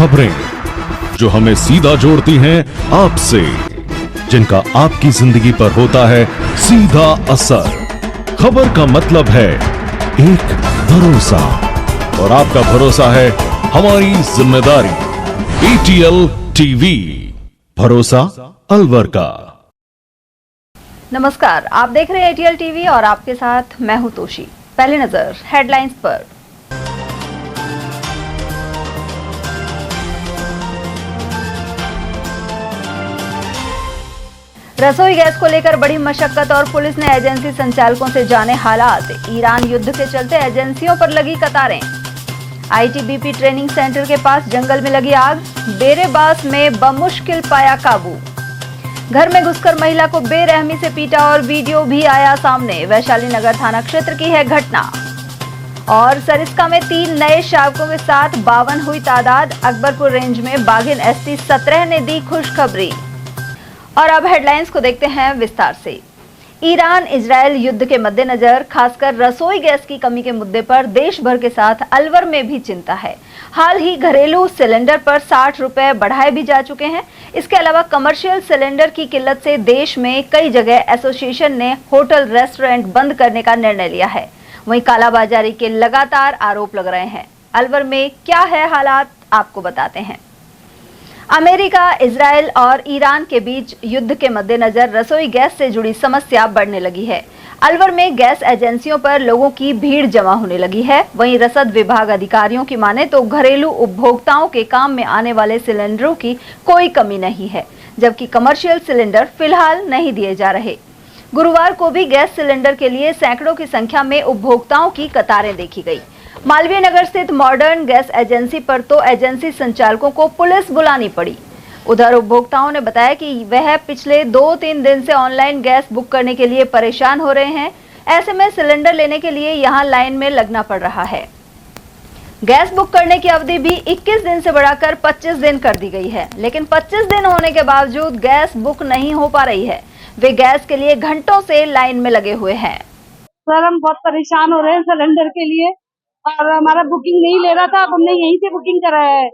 खबरें जो हमें सीधा जोड़ती हैं आपसे, जिनका आपकी जिंदगी पर होता है सीधा असर। खबर का मतलब है एक भरोसा, और आपका भरोसा है हमारी जिम्मेदारी। ATL टीवी, भरोसा अलवर का। नमस्कार, आप देख रहे हैं ATL टीवी और आपके साथ मैं हूं तोशी। पहली नजर हेडलाइंस पर। रसोई गैस को लेकर बड़ी मशक्कत और पुलिस ने एजेंसी संचालकों से जाने हालात। ईरान युद्ध के चलते एजेंसियों पर लगी कतारें। ITBP ट्रेनिंग सेंटर के पास जंगल में लगी आग, बेरेबास में बमुश्किल पाया काबू। घर में घुसकर महिला को बेरहमी से पीटा और वीडियो भी आया सामने। वैशाली नगर थाना क्षेत्र की है घटना। और सरिस्का में 3 नए शावकों के साथ 52 हुई तादाद। अकबरपुर रेंज में बाघिन ST 17 ने दी खुशखबरी। और अब हेडलाइंस को देखते हैं विस्तार से। ईरान इजरायल युद्ध के मद्देनजर खासकर रसोई गैस की कमी के मुद्दे पर देश भर के साथ अलवर में भी चिंता है। हाल ही घरेलू सिलेंडर पर 60 रुपए बढ़ाए भी जा चुके हैं। इसके अलावा कमर्शियल सिलेंडर की किल्लत से देश में कई जगह एसोसिएशन ने होटल रेस्टोरेंट बंद करने का निर्णय लिया है। वहीं कालाबाजारी के लगातार आरोप लग रहे हैं। अलवर में क्या है हालात, आपको बताते हैं। अमेरिका, इजरायल और ईरान के बीच युद्ध के मद्देनजर रसोई गैस से जुड़ी समस्या बढ़ने लगी है। अलवर में गैस एजेंसियों पर लोगों की भीड़ जमा होने लगी है। वहीं रसद विभाग अधिकारियों की माने तो घरेलू उपभोक्ताओं के काम में आने वाले सिलेंडरों की कोई कमी नहीं है, जबकि कमर्शियल सिलेंडर फिलहाल नहीं दिए जा रहे। गुरुवार को भी गैस सिलेंडर के लिए सैकड़ों की संख्या में उपभोक्ताओं की कतारें देखी गई। मालवीय नगर स्थित मॉडर्न गैस एजेंसी पर तो एजेंसी संचालकों को पुलिस बुलानी पड़ी। उधर उपभोक्ताओं ने बताया कि वह पिछले 2-3 दिन से ऑनलाइन गैस बुक करने के लिए परेशान हो रहे हैं। ऐसे में सिलेंडर लेने के लिए यहां लाइन में लगना पड़ रहा है। गैस बुक करने की अवधि भी 21 दिन से बढ़ाकर 25 दिन कर दी गई है, लेकिन 25 दिन होने के बावजूद गैस बुक नहीं हो पा रही है। वे गैस के लिए घंटों से लाइन में लगे हुए हैं। सर, हम बहुत परेशान हो रहे हैं सिलेंडर के लिए, और हमारा बुकिंग नहीं ले रहा था। अब हमने यहीं से बुकिंग कराया है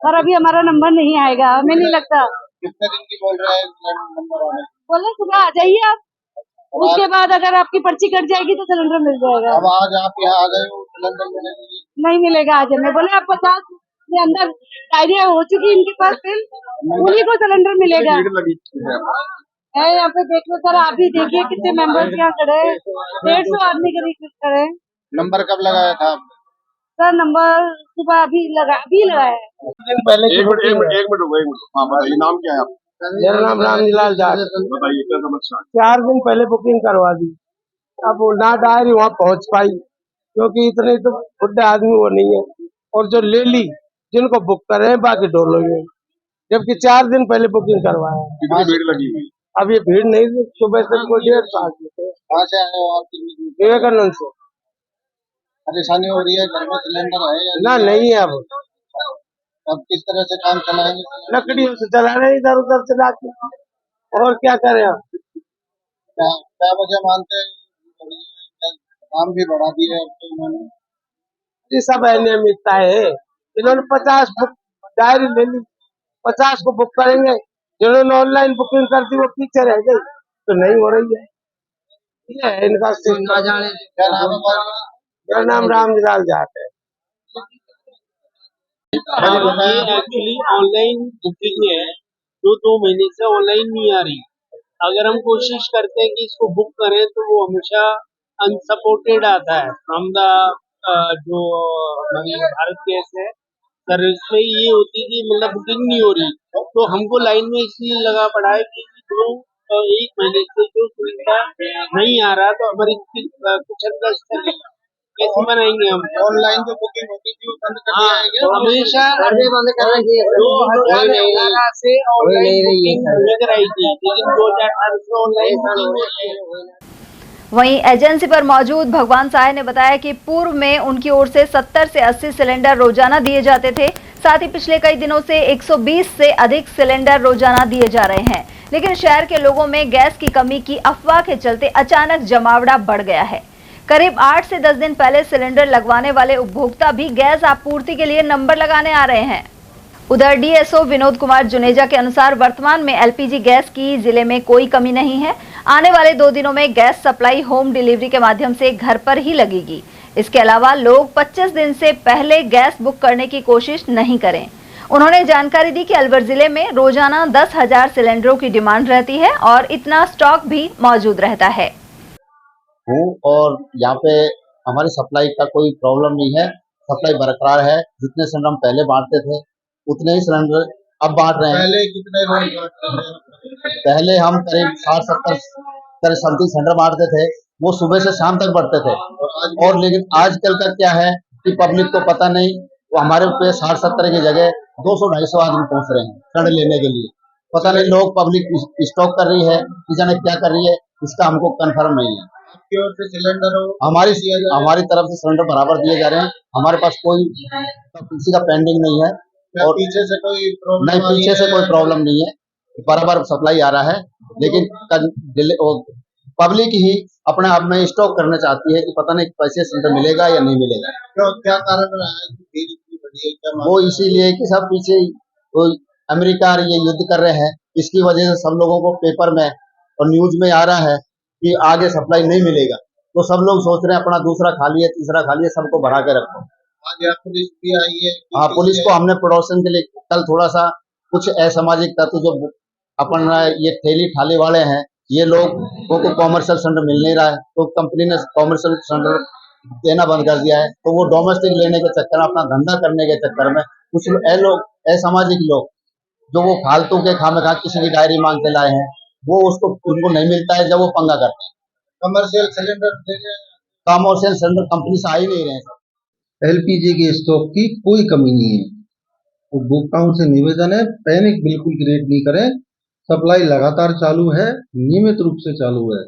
और अभी हमारा नंबर नहीं आएगा। हमें नहीं लगता। कितने दिन की बोल रहे हैं नंबर आने? बोले सुबह आ जाइए आप, उसके बाद अगर आपकी पर्ची कट जाएगी तो सिलेंडर मिल जाएगा। अब आज आप यहाँ आ गए हो सिलेंडर लेने के लिए? नहीं मिलेगा आज हमें। बोले आप 50 के अंदर डायरिया हो चुकी इनके पास, फिर उन्हीं को सिलेंडर मिलेगा। है यहाँ पे देख लो सर, आप भी देखिए कितने मेंबर्स यहाँ खड़े हैं। 150 आदमी करीब खड़े हैं। नंबर कब लगाया था आपने? सर नंबर सुबह अभी लगाया है। पहले एक मिनट। हाँ बताइए, नाम क्या है आपका? मेरा नाम रामलाल जाट। बताइए क्या समस्या? 4 दिन पहले बुकिंग करवा दी। अब वो ना डायरी वहाँ पहुँच पाई, क्योंकि इतने तो बुढ़े आदमी वो नहीं है, और जो ले ली जिनको बुक कर रहे हैं बाकी डोलो में, जबकि 4 दिन पहले बुकिंग करवाया। कितनी भीड़ लगी हुई? अब ये भीड़ नहीं थी, सुबह से कोई 1:30 से। कहाँ से आए हो आप? विवेकानंद से। परेशानी हो रही है, घर में सिलेंडर है या ना नहीं है। अब किस तरह से काम चलाएंगे? लकड़ियों से चला रहे, इधर उधर चला के, और क्या करें आप? क्या वजह मानते हैं? काम भी बढ़ा दिया है तो इन्होंने। ये सब अनियमितता है। इन्होंने 50 बुक डायरी ले ली, 50 को बुक करेंगे। जिन्होंने ऑनलाइन बुकिंग कर दी वो पीछे रह गई, तो नहीं हो रही है। ये है इनका सिस्टम। क्या नाम है? मेरा नाम रामलाल जाट है। एक्चुअली ऑनलाइन बुकिंग है जो 2 महीने से ऑनलाइन नहीं आ रही। अगर हम कोशिश करते हैं कि इसको बुक करें तो वो हमेशा अनसपोर्टेड आता है फ्रॉम द जो हमारी भारत गैस है सर्विस में। ये होती है कि मतलब बुकिंग नहीं हो रही, तो हमको लाइन में इसलिए लगा पड़ा है कि 1 महीने से जो सिलेंडर नहीं आ रहा, तो हमारी किचन का स्तर कैसे बनाएंगे हम? ऑनलाइन जो बुकिंग होती थी वो बंद कर दिया है क्या? हमेशा बंद कर रखी है। 2018 से ऑनलाइन बुकिंग कराई थी, लेकिन 2018 से ऑनलाइन बुकिंग हो रही है। वहीं एजेंसी पर मौजूद भगवान साय ने बताया कि पूर्व में उनकी ओर से 70 से 80 सिलेंडर रोजाना दिए जाते थे। साथ ही पिछले कई दिनों से 120 से अधिक सिलेंडर रोजाना दिए जा रहे हैं, लेकिन शहर के लोगों में गैस की कमी की अफवाह के चलते अचानक जमावड़ा बढ़ गया है। करीब 8 से 10 दिन पहले सिलेंडर लगवाने वाले उपभोक्ता भी गैस आपूर्ति के लिए नंबर लगाने आ रहे हैं। उधर डीएसओ विनोद कुमार जुनेजा के अनुसार वर्तमान में एलपीजी गैस की जिले में कोई कमी नहीं है। आने वाले 2 दिनों में गैस सप्लाई होम डिलीवरी के माध्यम से घर पर ही लगेगी। इसके अलावा लोग 25 दिन से पहले गैस बुक करने की कोशिश नहीं करें। उन्होंने जानकारी दी कि अलवर जिले में रोजाना 10,000 सिलेंडरों की डिमांड रहती है और इतना स्टॉक भी मौजूद रहता है। और यहाँ पे हमारी सप्लाई का कोई प्रॉब्लम नहीं है, सप्लाई बरकरार है। जितने सिलेंडर हम पहले बांटते थे उतने ही सिलेंडर अब बांट रहे हैं। पहले कितने लोग बांटते थे? पहले हम करीब 60-70 सिलेंडर बांटते थे, वो सुबह से शाम तक बढ़ते थे। और लेकिन आजकल का क्या है कि पब्लिक को पता नहीं, वो हमारे पे 60-70 की जगह 200-250 आदमी पहुंच रहे हैं सिलेंडर लेने के लिए। पता नहीं लोग पब्लिक स्टॉक कर रही है कि जाने क्या कर रही है, इसका हमको कंफर्म नहीं है। आपकी ओर से सिलेंडर हमारी तरफ से सिलेंडर बराबर दिए जा रहे हैं। हमारे पास कोई किसी का पेंडिंग नहीं है और पीछे से कोई प्रॉब्लम नहीं है, बराबर सप्लाई आ रहा है। लेकिन पब्लिक ही अपने आप में स्टॉक करना चाहती है कि पता नहीं पैसे सिलेंडर मिलेगा या नहीं मिलेगा। क्या कारण रहा है? वो इसीलिए कि सब पीछे अमेरिका ये युद्ध कर रहे हैं, इसकी वजह से सब लोगों को पेपर में और न्यूज में आ रहा है कि आगे सप्लाई नहीं मिलेगा, तो सब लोग सोच रहे हैं अपना दूसरा खाली है, तीसरा खाली है, सबको भरा के रखो। आज पुलिस भी आई है। हाँ, पुलिस को हमने प्रोडक्शन के लिए कल थोड़ा सा कुछ असामाजिक तत्व जो अपन ये ठेली ठाली वाले हैं, ये लोग को कॉमर्शियल सिलेंडर मिल नहीं रहा है, तो कंपनी ने कॉमर्शियल सिलेंडर देना बंद कर दिया है। तो वो डोमेस्टिक लेने के चक्कर में, अपना धंधा करने के चक्कर में कुछ असामाजिक लोग जो वो फालतू के खामेखा किसी की डायरी मांग के लाए हैं, वो उनको नहीं मिलता है जब वो पंगा करते हैं। कमर्शियल सिलेंडर कंपनी से आ ही नहीं रहे हैं। एलपीजी के स्टॉक की कोई कमी नहीं है। उपभोक्ताओं से निवेदन है, पैनिक बिल्कुल क्रिएट नहीं करें। सप्लाई लगातार चालू है, नियमित रूप से चालू है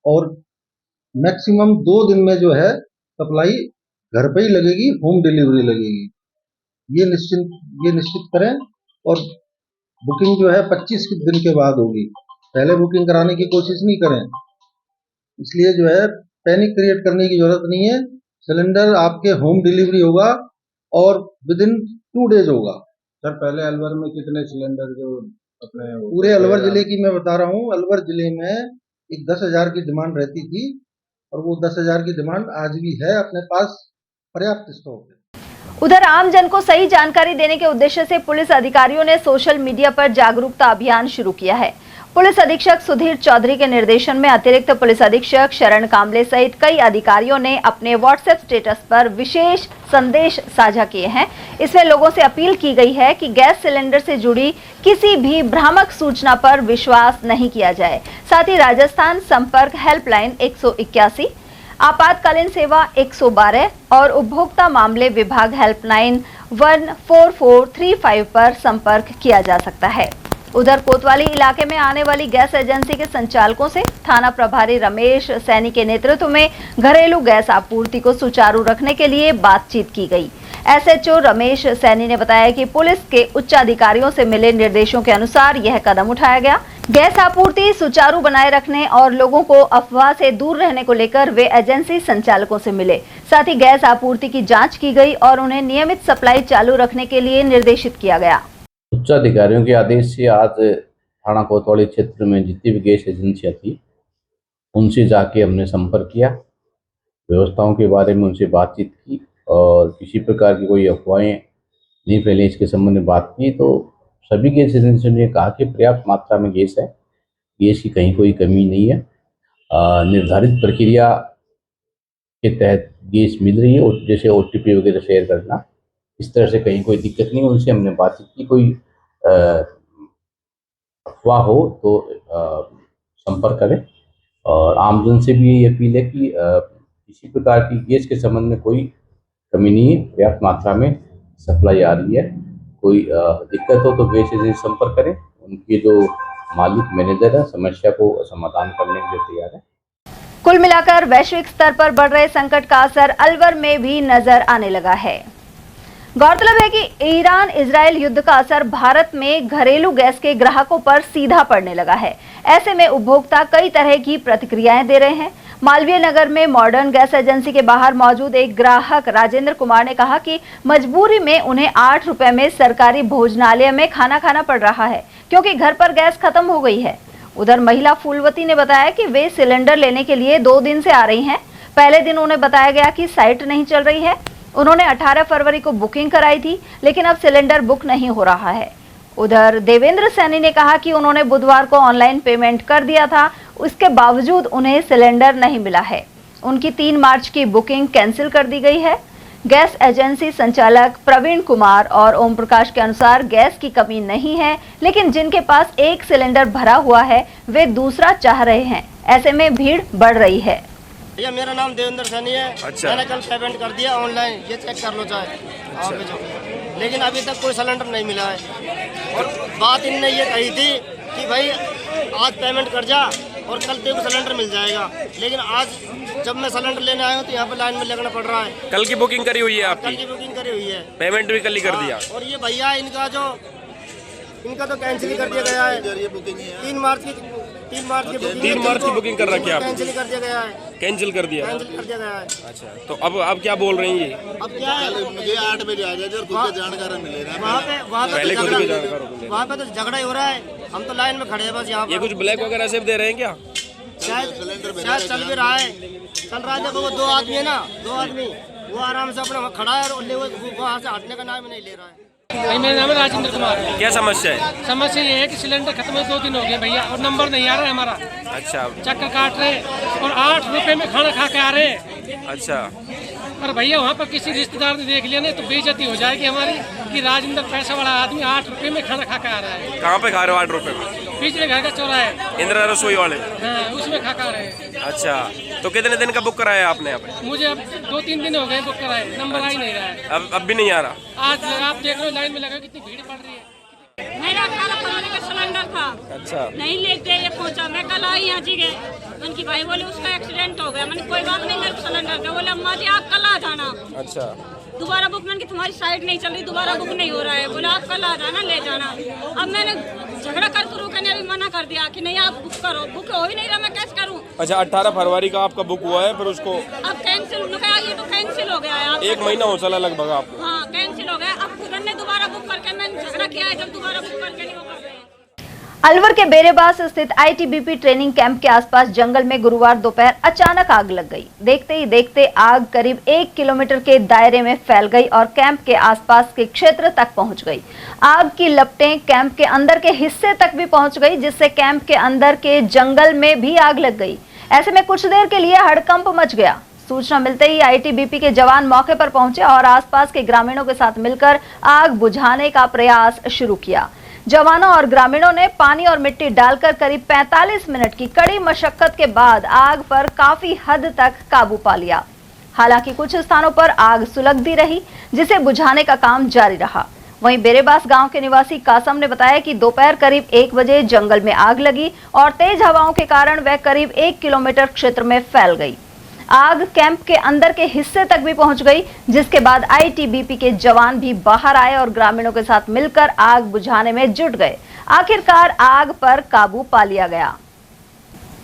और मैक्सिमम 2 दिन में जो है सप्लाई घर पे ही लगेगी, होम डिलीवरी लगेगी। ये निश्चित करें और बुकिंग जो है 25 दिन के बाद होगी। पहले बुकिंग कराने की कोशिश नहीं करें। इसलिए जो है पैनिक क्रिएट करने की जरूरत नहीं है। सिलेंडर आपके होम डिलीवरी होगा और विदिन 2 डेज होगा। सर, पहले अलवर में कितने सिलेंडर जो अपने पूरे अलवर जिले की मैं बता रहा हूँ, अलवर जिले में एक 10,000 की डिमांड रहती थी और वो 10,000 की डिमांड आज भी है। अपने पास पर्याप्त स्टॉक है। उधर आम जन को सही जानकारी देने के उद्देश्य से पुलिस अधिकारियों ने सोशल मीडिया पर जागरूकता अभियान शुरू किया है। पुलिस अधीक्षक सुधीर चौधरी के निर्देशन में अतिरिक्त पुलिस अधीक्षक शरण कामले सहित कई अधिकारियों ने अपने व्हाट्सएप स्टेटस पर विशेष संदेश साझा किए हैं। इसमें लोगों से अपील की गई है कि गैस सिलेंडर से जुड़ी किसी भी भ्रामक सूचना पर विश्वास नहीं किया जाए। साथ ही राजस्थान संपर्क हेल्पलाइन 181, आपातकालीन सेवा 112 और उपभोक्ता मामले विभाग हेल्पलाइन 14435 पर संपर्क किया जा सकता है। उधर कोतवाली इलाके में आने वाली गैस एजेंसी के संचालकों से थाना प्रभारी रमेश सैनी के नेतृत्व में घरेलू गैस आपूर्ति को सुचारू रखने के लिए बातचीत की गई। एसएचओ रमेश सैनी ने बताया कि पुलिस के उच्च अधिकारियों से मिले निर्देशों के अनुसार यह कदम उठाया गया। गैस आपूर्ति सुचारू बनाए रखने और लोगों को अफवाह से दूर रहने को लेकर वे एजेंसी संचालकों से मिले। साथ ही गैस आपूर्ति की जांच की गई और उन्हें नियमित सप्लाई चालू रखने के लिए निर्देशित किया गया। उच्च अधिकारियों के आदेश से आज थाना कोतवाली क्षेत्र में जितनी भी गैस एजेंसियाँ थी उनसे जाके हमने संपर्क किया, व्यवस्थाओं के बारे में उनसे बातचीत की और किसी प्रकार की कोई अफवाहें नहीं फैले इसके संबंध में बात की। तो सभी गैस एजेंसियों ने कहा कि पर्याप्त मात्रा में गैस है, गैस की कहीं कोई कमी नहीं है, निर्धारित प्रक्रिया के तहत गैस मिल रही है और जैसे OTP वगैरह शेयर करना, इस तरह से कहीं कोई दिक्कत नहीं। उनसे हमने बातचीत की, कोई अफवाह हो तो संपर्क करें और आमजन से भी ये अपील है कि किसी प्रकार की गैस के संबंध में कोई कमी नहीं है, पर्याप्त मात्रा में सप्लाई आ रही है। कोई दिक्कत हो तो गैस एजेंसी संपर्क करें, उनके जो मालिक मैनेजर है समस्या को समाधान करने के लिए तैयार है। कुल मिलाकर वैश्विक स्तर पर बढ़ रहे संकट का असर अलवर में भी नजर आने लगा है। गौरतलब है कि ईरान इजरायल युद्ध का असर भारत में घरेलू गैस के ग्राहकों पर सीधा पड़ने लगा है। ऐसे में उपभोक्ता कई तरह की प्रतिक्रियाएं दे रहे हैं। मालवीय नगर में मॉडर्न गैस एजेंसी के बाहर मौजूद एक ग्राहक राजेंद्र कुमार ने कहा कि मजबूरी में उन्हें 8 रुपए में सरकारी भोजनालय में खाना खाना पड़ रहा है क्योंकि घर पर गैस खत्म हो गई है। उधर महिला फूलवती ने बताया कि वे सिलेंडर लेने के लिए 2 दिन से आ रही हैं। पहले दिन उन्हें बताया गया कि साइट नहीं चल रही है। उन्होंने 18 फरवरी को बुकिंग कराई थी, लेकिन अब सिलेंडर बुक नहीं हो रहा है। उधर देवेंद्र सैनी ने कहा कि उन्होंने बुधवार को ऑनलाइन पेमेंट कर दिया था, उसके बावजूद उन्हें सिलेंडर नहीं मिला है। उनकी 3 मार्च की बुकिंग कैंसिल कर दी गई है। गैस एजेंसी संचालक प्रवीण कुमार और ओम प्रकाश के अनुसार गैस की कमी नहीं है, लेकिन जिनके पास एक सिलेंडर भरा हुआ है वे दूसरा चाह रहे हैं। ऐसे में भीड़ बढ़ रही है। भैया मेरा नाम देवेंद्र सैनी है। अच्छा। मैंने कल पेमेंट कर दिया ऑनलाइन, ये चेक कर लो चाहे। अच्छा। लेकिन अभी तक कोई सिलेंडर नहीं मिला है। और बात इनने ये कही थी कि भाई आज पेमेंट कर जा और कल तेरे को सिलेंडर मिल जाएगा, लेकिन आज जब मैं सिलेंडर लेने आया हूँ तो यहाँ पे लाइन में लगना पड़ रहा है। कल की बुकिंग करी हुई है आपकी? कल की बुकिंग करी हुई है, पेमेंट भी कल ही कर दिया। और ये भैया इनका तो कैंसिल कर दिया गया है। 3 मार्च की बुकिंग कर रखी है आप? कैंसिल कर दिया गया है। कैंसिल कर दिया? कैंसिल कर दिया गया है। अच्छा, तो अब क्या बोल रही हैं ये? अब क्या है, मुझे 8 बजे आ जाए और खुद के जानकार मिलेगा। वहाँ पे तो झगड़ा ही हो रहा है। हम तो लाइन में खड़े हैं बस यहाँ ये कुछ ब्लैक वगैरह से दे रहे हैं क्या? शायद चल भी रहा है। चल रहा है, देखो वो 2 आदमी है ना, 2 आदमी वो आराम से अपना खड़ा है और वहाँ से हटने का नाम नहीं ले रहा है। भाई मेरा नाम है राजेंद्र कुमार। क्या समस्या है? समस्या ये है कि सिलेंडर खत्म है, 2 दिन हो गए भैया, और नंबर नहीं आ रहा है हमारा। अच्छा। चक्कर काट रहे हैं और 8 रुपए में खाना खा के आ रहे हैं। अच्छा। और भैया वहाँ पर किसी रिश्तेदार ने देख लिया नहीं तो बेइज्जती हो जाएगी हमारी कि राजेंद्र पैसा वाला आदमी 8 रुपए में खाना खा के आ रहा है। कहाँ पे खा रहे हो 8 रुपए में? पिछले घर का चौराहे इंदिरा रसोई वाले। हाँ, उसमें खा रहे हैं। अच्छा, तो कितने दिन का बुक कराया आपने यहाँ पे? मुझे अब 2-3 दिन हो गए बुक कराए, नंबर आ ही नहीं रहा है। अब भी नहीं आ रहा? आज आप देख लो लाइन में लगा कितनी भीड़ पड़ रही है। मेरा 18 फरवरी का सिलेंडर था। अच्छा। नहीं लेते ये पहुंचा, मैं कल आई यहाँ जी गए, उनकी भाई बोले उसका एक्सीडेंट हो गया। मैंने कोई बात नहीं, मेरे को सिलेंडर का बोले अम्मा जी आप कल आ जाना। अच्छा। दोबारा बुक, मैंने तुम्हारी साइड नहीं चल रही, दोबारा बुक नहीं हो रहा है, बोले आप कल आ जाना ले जाना। अब मैंने झगड़ा कर करूँ ने अभी मना कर दिया कि नहीं आप बुक करो, बुक हो ही नहीं रहा, मैं कैसे करूँ। अच्छा, 18 फरवरी का आपका बुक हुआ है, फिर उसको अब कैंसिल, ये तो कैंसिल हो गया है। 1 महीना हो चला लगभग आपको? हाँ कैंसिल हो गया। अब खुद ने दोबारा बुक करके मैंने झगड़ा किया है, जब दोबारा बुक करके नहीं हो पा रहे हैं। अलवर के बेरेबास स्थित आईटीबीपी ट्रेनिंग कैंप के आसपास जंगल में गुरुवार दोपहर अचानक आग लग गई। देखते ही देखते आग करीब 1 किलोमीटर के दायरे में फैल गई और कैंप के आसपास के क्षेत्र तक पहुंच गई। आग की लपटें कैंप के अंदर के हिस्से तक भी पहुंच गई, जिससे कैंप के अंदर के जंगल में भी आग लग गई। ऐसे में कुछ देर के लिए हड़कंप मच गया। सूचना मिलते ही आईटीबीपी के जवान मौके पर पहुंचे और आसपास के ग्रामीणों के साथ मिलकर आग बुझाने का प्रयास शुरू किया। जवानों और ग्रामीणों ने पानी और मिट्टी डालकर करीब 45 मिनट की कड़ी मशक्कत के बाद आग पर काफी हद तक काबू पा लिया। हालांकि कुछ स्थानों पर आग सुलगती रही, जिसे बुझाने का काम जारी रहा। वहीं बेरेबास गांव के निवासी कासम ने बताया कि दोपहर करीब 1 बजे जंगल में आग लगी और तेज हवाओं के कारण वह करीब 1 किलोमीटर क्षेत्र में फैल गई। आग कैंप के अंदर के हिस्से तक भी पहुंच गई, जिसके बाद आईटीबीपी के जवान भी बाहर आए और ग्रामीणों के साथ मिलकर आग बुझाने में जुट गए। आखिरकार आग पर काबू पा लिया गया।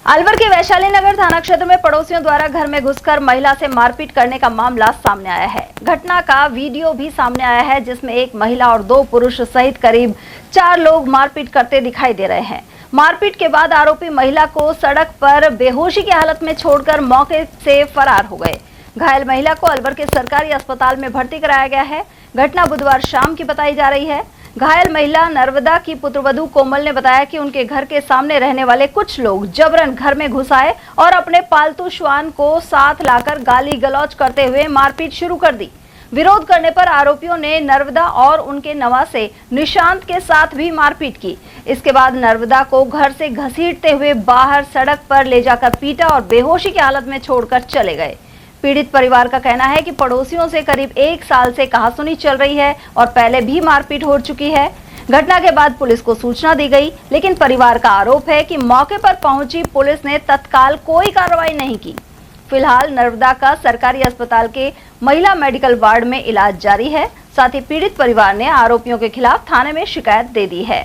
अलवर के वैशाली नगर थाना क्षेत्र में पड़ोसियों द्वारा घर में घुसकर महिला से मारपीट करने का मामला सामने आया है। घटना का वीडियो भी सामने आया है, जिसमें एक महिला और 2 पुरुष सहित करीब 4 लोग मारपीट करते दिखाई दे रहे हैं। मारपीट के बाद आरोपी महिला को सड़क पर बेहोशी की हालत में छोड़कर मौके से फरार हो गए। घायल महिला को अलवर के सरकारी अस्पताल में भर्ती कराया गया है। घटना बुधवार शाम की बताई जा रही है। घायल महिला नर्मदा की पुत्रवधू कोमल ने बताया कि उनके घर के सामने रहने वाले कुछ लोग जबरन घर में घुस आए और अपने पालतू श्वान को साथ लाकर गाली गलौज करते हुए मारपीट शुरू कर दी। विरोध करने पर आरोपियों ने नर्मदा और उनके नवासे निशांत के साथ भी मारपीट की। इसके बाद नर्मदा को घर से घसीटते हुए बाहर सड़क पर ले जाकर पीटा और बेहोशी की हालत में छोड़कर चले गए। पीड़ित परिवार का कहना है कि पड़ोसियों से करीब 1 साल से कहासुनी चल रही है और पहले भी मारपीट हो चुकी है। घटना के बाद पुलिस को सूचना दी गई, लेकिन परिवार का आरोप है कि मौके पर पहुंची पुलिस ने तत्काल कोई कार्रवाई नहीं की। फिलहाल नर्मदा का सरकारी अस्पताल के महिला मेडिकल वार्ड में इलाज जारी है। साथ ही पीड़ित परिवार ने आरोपियों के खिलाफ थाने में शिकायत दे दी है।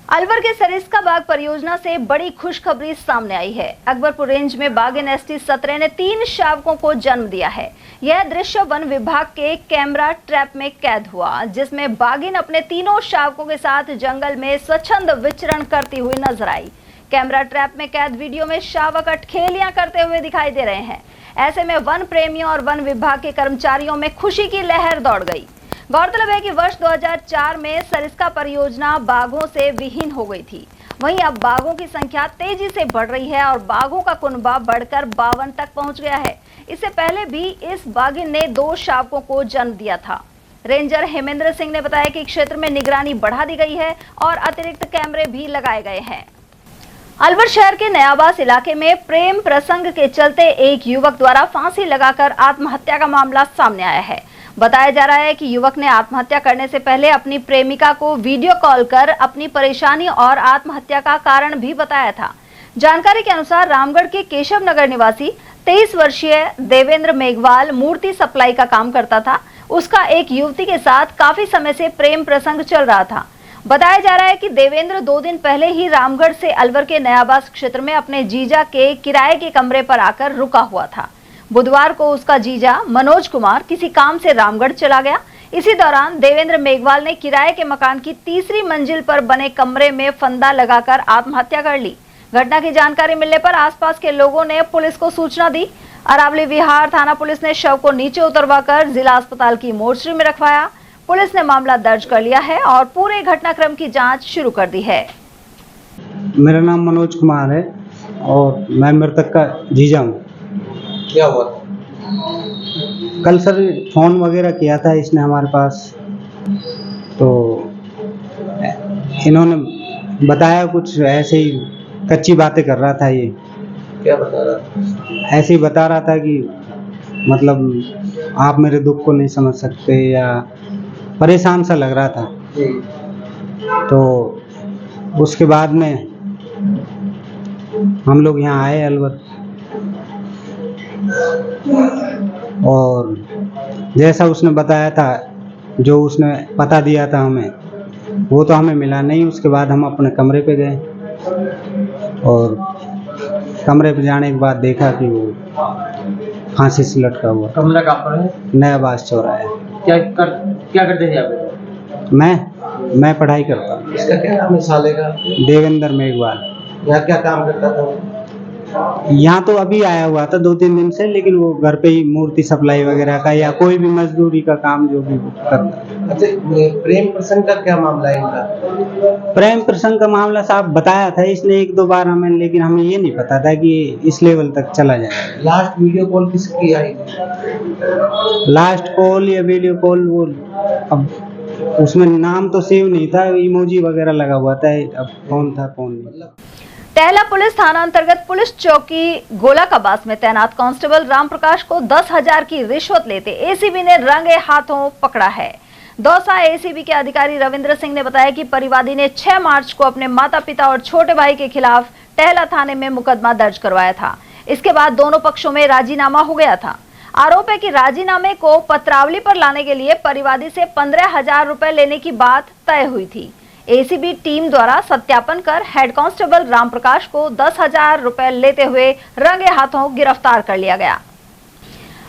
अलवर के सरिस्का बाग परियोजना से बड़ी खुशखबरी सामने आई है। अकबरपुर रेंज में बागिन ST-17 ने 3 शावकों को जन्म दिया है। यह दृश्य वन विभाग के कैमरा ट्रैप में कैद हुआ, जिसमें बागिन अपने तीनों शावकों के साथ जंगल में स्वच्छंद विचरण करती हुई नजर आई। कैमरा ट्रैप में कैद वीडियो में शावक अठखेलियां करते हुए दिखाई दे रहे हैं। ऐसे में वन प्रेमियों और वन विभाग के कर्मचारियों में खुशी की लहर दौड़ गई। गौरतलब है कि वर्ष 2004 में सरिस्का परियोजना बाघों से विहीन हो गई थी। वहीं अब बाघों की संख्या तेजी से बढ़ रही है और बाघों का कुनबा बढ़कर 52 तक पहुंच गया है। इससे पहले भी इस बाघिन ने 2 शावकों को जन्म दिया था। रेंजर हेमेंद्र सिंह ने बताया कि क्षेत्र में निगरानी बढ़ा दी गई है और अतिरिक्त कैमरे भी लगाए गए हैं। अलवर शहर के नयाबास इलाके में प्रेम प्रसंग के चलते एक युवक द्वारा फांसी लगाकर आत्महत्या का मामला सामने आया है। बताया जा रहा है कि युवक ने आत्महत्या करने से पहले अपनी प्रेमिका को वीडियो कॉल कर अपनी परेशानी और आत्महत्या का कारण भी बताया था। जानकारी के अनुसार रामगढ़ के केशव नगर निवासी 23 वर्षीय देवेंद्र मेघवाल मूर्ति सप्लाई का काम करता था। उसका एक युवती के साथ काफी समय से प्रेम प्रसंग चल रहा था। बताया जा रहा है कि देवेंद्र 2 दिन पहले ही रामगढ़ से अलवर के नयाबास क्षेत्र में अपने जीजा के किराए के कमरे पर आकर रुका हुआ था। बुधवार को उसका जीजा मनोज कुमार किसी काम से रामगढ़ चला गया। इसी दौरान देवेंद्र मेघवाल ने किराए के मकान की 3री मंजिल पर बने कमरे में फंदा लगाकर आत्महत्या कर ली। घटना की जानकारी मिलने पर आसपास के लोगों ने पुलिस को सूचना दी। अरावली विहार थाना पुलिस ने शव को नीचे उतरवाकर जिला अस्पताल की मोर्चरी में रखवाया। पुलिस ने मामला दर्ज कर लिया है और पूरे घटनाक्रम की जांच शुरू कर दी है। मेरा नाम मनोज कुमार है और मैं मृतक का जीजा हूँ। क्या हुआ? कल सर फोन वगैरह किया था इसने हमारे पास, तो इन्होंने बताया कुछ ऐसे ही कच्ची बातें कर रहा था। ये क्या बता रहा था? ऐसे ही बता रहा था कि मतलब आप मेरे दुख को नहीं समझ सकते, या परेशान सा लग रहा था। तो उसके बाद में हम लोग यहाँ आए अलवर, और जैसा उसने बताया था, जो उसने पता दिया था हमें, वो तो हमें मिला नहीं। उसके बाद हम अपने कमरे पे गए और कमरे पे जाने के बाद देखा कि वो फांसी से लटका हुआ। कमरा कहाँ पर है? नयाबास चौराहा। क्या करते थे आप? मैं पढ़ाई करता हूँ। इसका क्या नाम है साले का? देवेंद्र मेघवाल। यहाँ क्या काम करता था? यहाँ तो अभी आया हुआ था 2-3 दिन से, लेकिन वो घर पे ही मूर्ति सप्लाई वगैरह का या कोई भी मजदूरी का काम जो भी करता। अच्छा, प्रेम प्रसंग का क्या मामला है इनका? प्रेम प्रसंग का मामला साहब बताया था इसने 1-2 बार हमें, लेकिन हमें ये नहीं पता था कि इस लेवल तक चला जाए। लास्ट वीडियो कॉल किसकी आई थी? लास्ट कॉल या वीडियो कॉल, वो अब उसमें नाम तो सेव नहीं था, इमोजी वगैरह लगा हुआ था। अब कौन था कौन नहीं। टहला पुलिस थाना अंतर्गत पुलिस चौकी गोला कबास में तैनात कांस्टेबल रामप्रकाश को 10,000 की रिश्वत लेते एसीबी ने रंगे हाथों पकड़ा है। दौसा एसीबी के अधिकारी रविंद्र सिंह ने बताया कि परिवादी ने 6 मार्च को अपने माता पिता और छोटे भाई के खिलाफ टहला थाने में मुकदमा दर्ज करवाया था। इसके बाद दोनों पक्षों में राजीनामा हो गया था। आरोप है कि राजीनामे को पत्रावली पर लाने के लिए परिवादी से 15,000 रुपए लेने की बात तय हुई थी। एसीबी टीम द्वारा सत्यापन कर हेड कांस्टेबल रामप्रकाश को 10,000 रुपए लेते हुए रंगे हाथों गिरफ्तार कर लिया गया।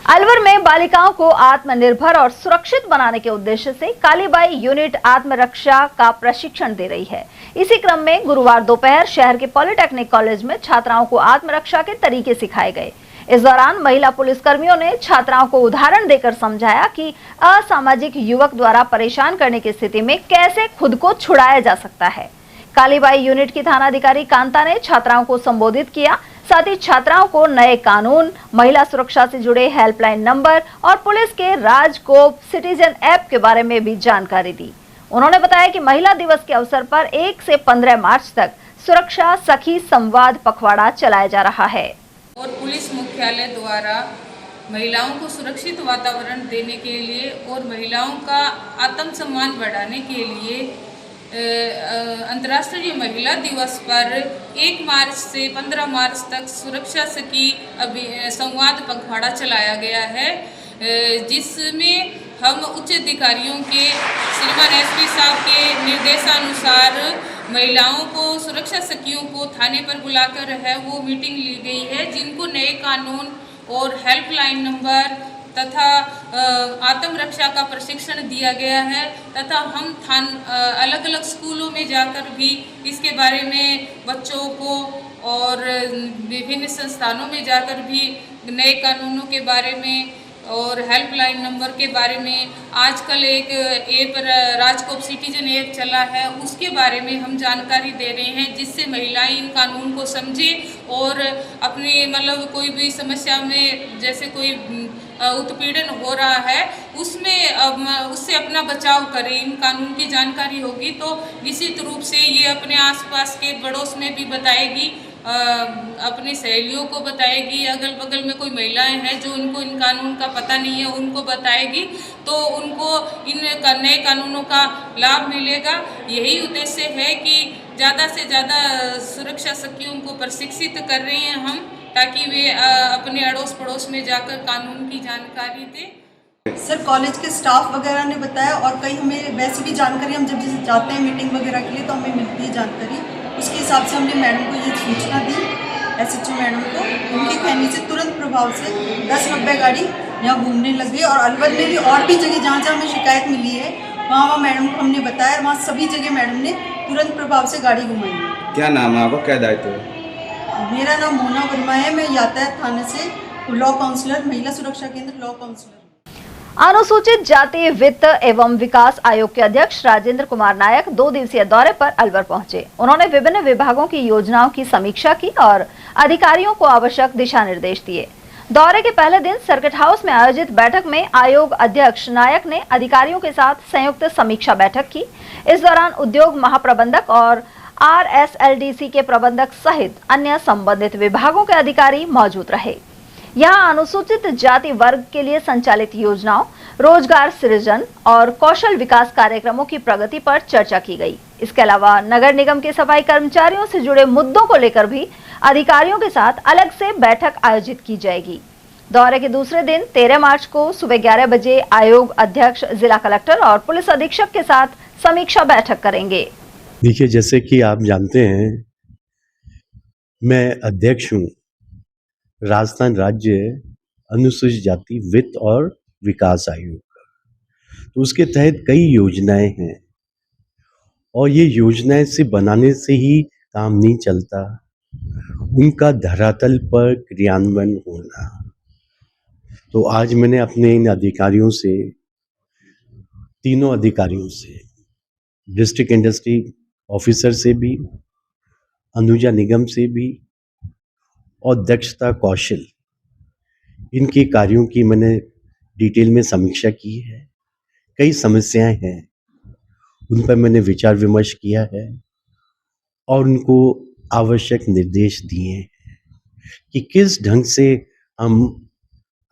अलवर में बालिकाओं को आत्मनिर्भर और सुरक्षित बनाने के उद्देश्य से कालीबाई यूनिट आत्मरक्षा का प्रशिक्षण दे रही है। इसी क्रम में गुरुवार दोपहर शहर के पॉलिटेक्निक कॉलेज में छात्राओं को आत्मरक्षा के तरीके सिखाए गए। इस दौरान महिला पुलिसकर्मियों ने छात्राओं को उदाहरण देकर समझाया कि असामाजिक युवक द्वारा परेशान करने की स्थिति में कैसे खुद को छुड़ाया जा सकता है। कालीबाई यूनिट की थानाधिकारी कांता ने छात्राओं को संबोधित किया। साथ ही छात्राओं को नए कानून, महिला सुरक्षा से जुड़े हेल्पलाइन नंबर और पुलिस के राजकोप सिटीजन ऐप के बारे में भी जानकारी दी। उन्होंने बताया कि महिला दिवस के अवसर पर 1 से 15 मार्च तक सुरक्षा सखी संवाद पखवाड़ा चलाया जा रहा है और पुलिस मुख्यालय द्वारा महिलाओं को सुरक्षित वातावरण देने के लिए और महिलाओं का आत्मसम्मान बढ़ाने के लिए अंतर्राष्ट्रीय महिला दिवस पर 1 मार्च से 15 मार्च तक सुरक्षा सखी संवाद पखवाड़ा चलाया गया है, जिसमें हम उच्च अधिकारियों के श्रीमान एसपी साहब के निर्देशानुसार महिलाओं को, सुरक्षा सखियों को थाने पर बुलाकर है वो मीटिंग ली गई है, जिनको नए कानून और हेल्पलाइन नंबर तथा आत्मरक्षा का प्रशिक्षण दिया गया है, तथा हम अलग अलग स्कूलों में जाकर भी इसके बारे में बच्चों को और विभिन्न संस्थानों में जाकर भी नए कानूनों के बारे में और हेल्पलाइन नंबर के बारे में, आजकल एक ऐप राजकोप सिटीजन ऐप चला है, उसके बारे में हम जानकारी दे रहे हैं, जिससे महिलाएं इन कानून को समझें और अपनी मतलब कोई भी समस्या में जैसे कोई उत्पीड़न हो रहा है उससे अपना बचाव करें। इन कानून की जानकारी होगी तो निश्चित रूप से ये अपने आसपास के पड़ोस में भी बताएगी, अपनी सहेलियों को बताएगी, अगल बगल में कोई महिलाएं हैं जो उनको इन कानून का पता नहीं है उनको बताएगी, तो उनको इन नए कानूनों का लाभ मिलेगा। यही उद्देश्य है कि ज़्यादा से ज़्यादा सुरक्षा सखियों को प्रशिक्षित कर रहे हैं हम, ताकि वे अपने अड़ोस पड़ोस में जाकर कानून की जानकारी दें। सर, कॉलेज के स्टाफ वगैरह ने बताया और कई हमें वैसे भी जानकारी, हम जब जैसे जाते हैं मीटिंग वगैरह के लिए तो हमें मिलती है जानकारी, उसके हिसाब से हमने मैडम को ये सूचना दी, SHO मैडम को। उनके कहने से तुरंत प्रभाव से 10-90 गाड़ी यहाँ घूमने लग गई और अलवर में भी और भी जगह जहाँ जहाँ हमें शिकायत मिली है वहाँ मैडम को हमने बताया, वहाँ सभी जगह मैडम ने तुरंत प्रभाव से गाड़ी घुमाई है। क्या नाम है आपका, क्या दायित्व है? मेरा नाम मोना वर्मा है, मैं यातायात थाने से लॉ काउंसलर, महिला सुरक्षा केंद्र लॉ काउंसलर। अनुसूचित जाति वित्त एवं विकास आयोग के अध्यक्ष राजेंद्र कुमार नायक 2 दिवसीय दौरे पर अलवर पहुंचे। उन्होंने विभिन्न विभागों की योजनाओं की समीक्षा की और अधिकारियों को आवश्यक दिशा निर्देश दिए। दौरे के पहले दिन सर्किट हाउस में आयोजित बैठक में आयोग अध्यक्ष नायक ने अधिकारियों के साथ संयुक्त समीक्षा बैठक की। इस दौरान उद्योग महाप्रबंधक और RSLDC के प्रबंधक सहित अन्य संबंधित विभागों के अधिकारी मौजूद रहे। यहाँ अनुसूचित जाति वर्ग के लिए संचालित योजनाओं, रोजगार सृजन और कौशल विकास कार्यक्रमों की प्रगति पर चर्चा की गई। इसके अलावा नगर निगम के सफाई कर्मचारियों से जुड़े मुद्दों को लेकर भी अधिकारियों के साथ अलग से बैठक आयोजित की जाएगी। दौरे के दूसरे दिन 13 मार्च को सुबह 11 बजे आयोग अध्यक्ष, जिला कलेक्टर और पुलिस अधीक्षक के साथ समीक्षा बैठक करेंगे। देखिए, जैसे कि आप जानते हैं, मैं अध्यक्ष हूँ राजस्थान राज्य अनुसूचित जाति वित्त और विकास आयोग का। तो उसके तहत कई योजनाएं हैं और ये योजनाएं सिर्फ बनाने से ही काम नहीं चलता, उनका धरातल पर क्रियान्वयन होना। तो आज मैंने अपने इन अधिकारियों से, तीनों अधिकारियों से, डिस्ट्रिक्ट इंडस्ट्री ऑफिसर से भी, अनुजा निगम से भी और दक्षता कौशल, इनके कार्यों की मैंने डिटेल में समीक्षा की है। कई समस्याएं हैं, उन पर मैंने विचार विमर्श किया है और उनको आवश्यक निर्देश दिए हैं कि किस ढंग से हम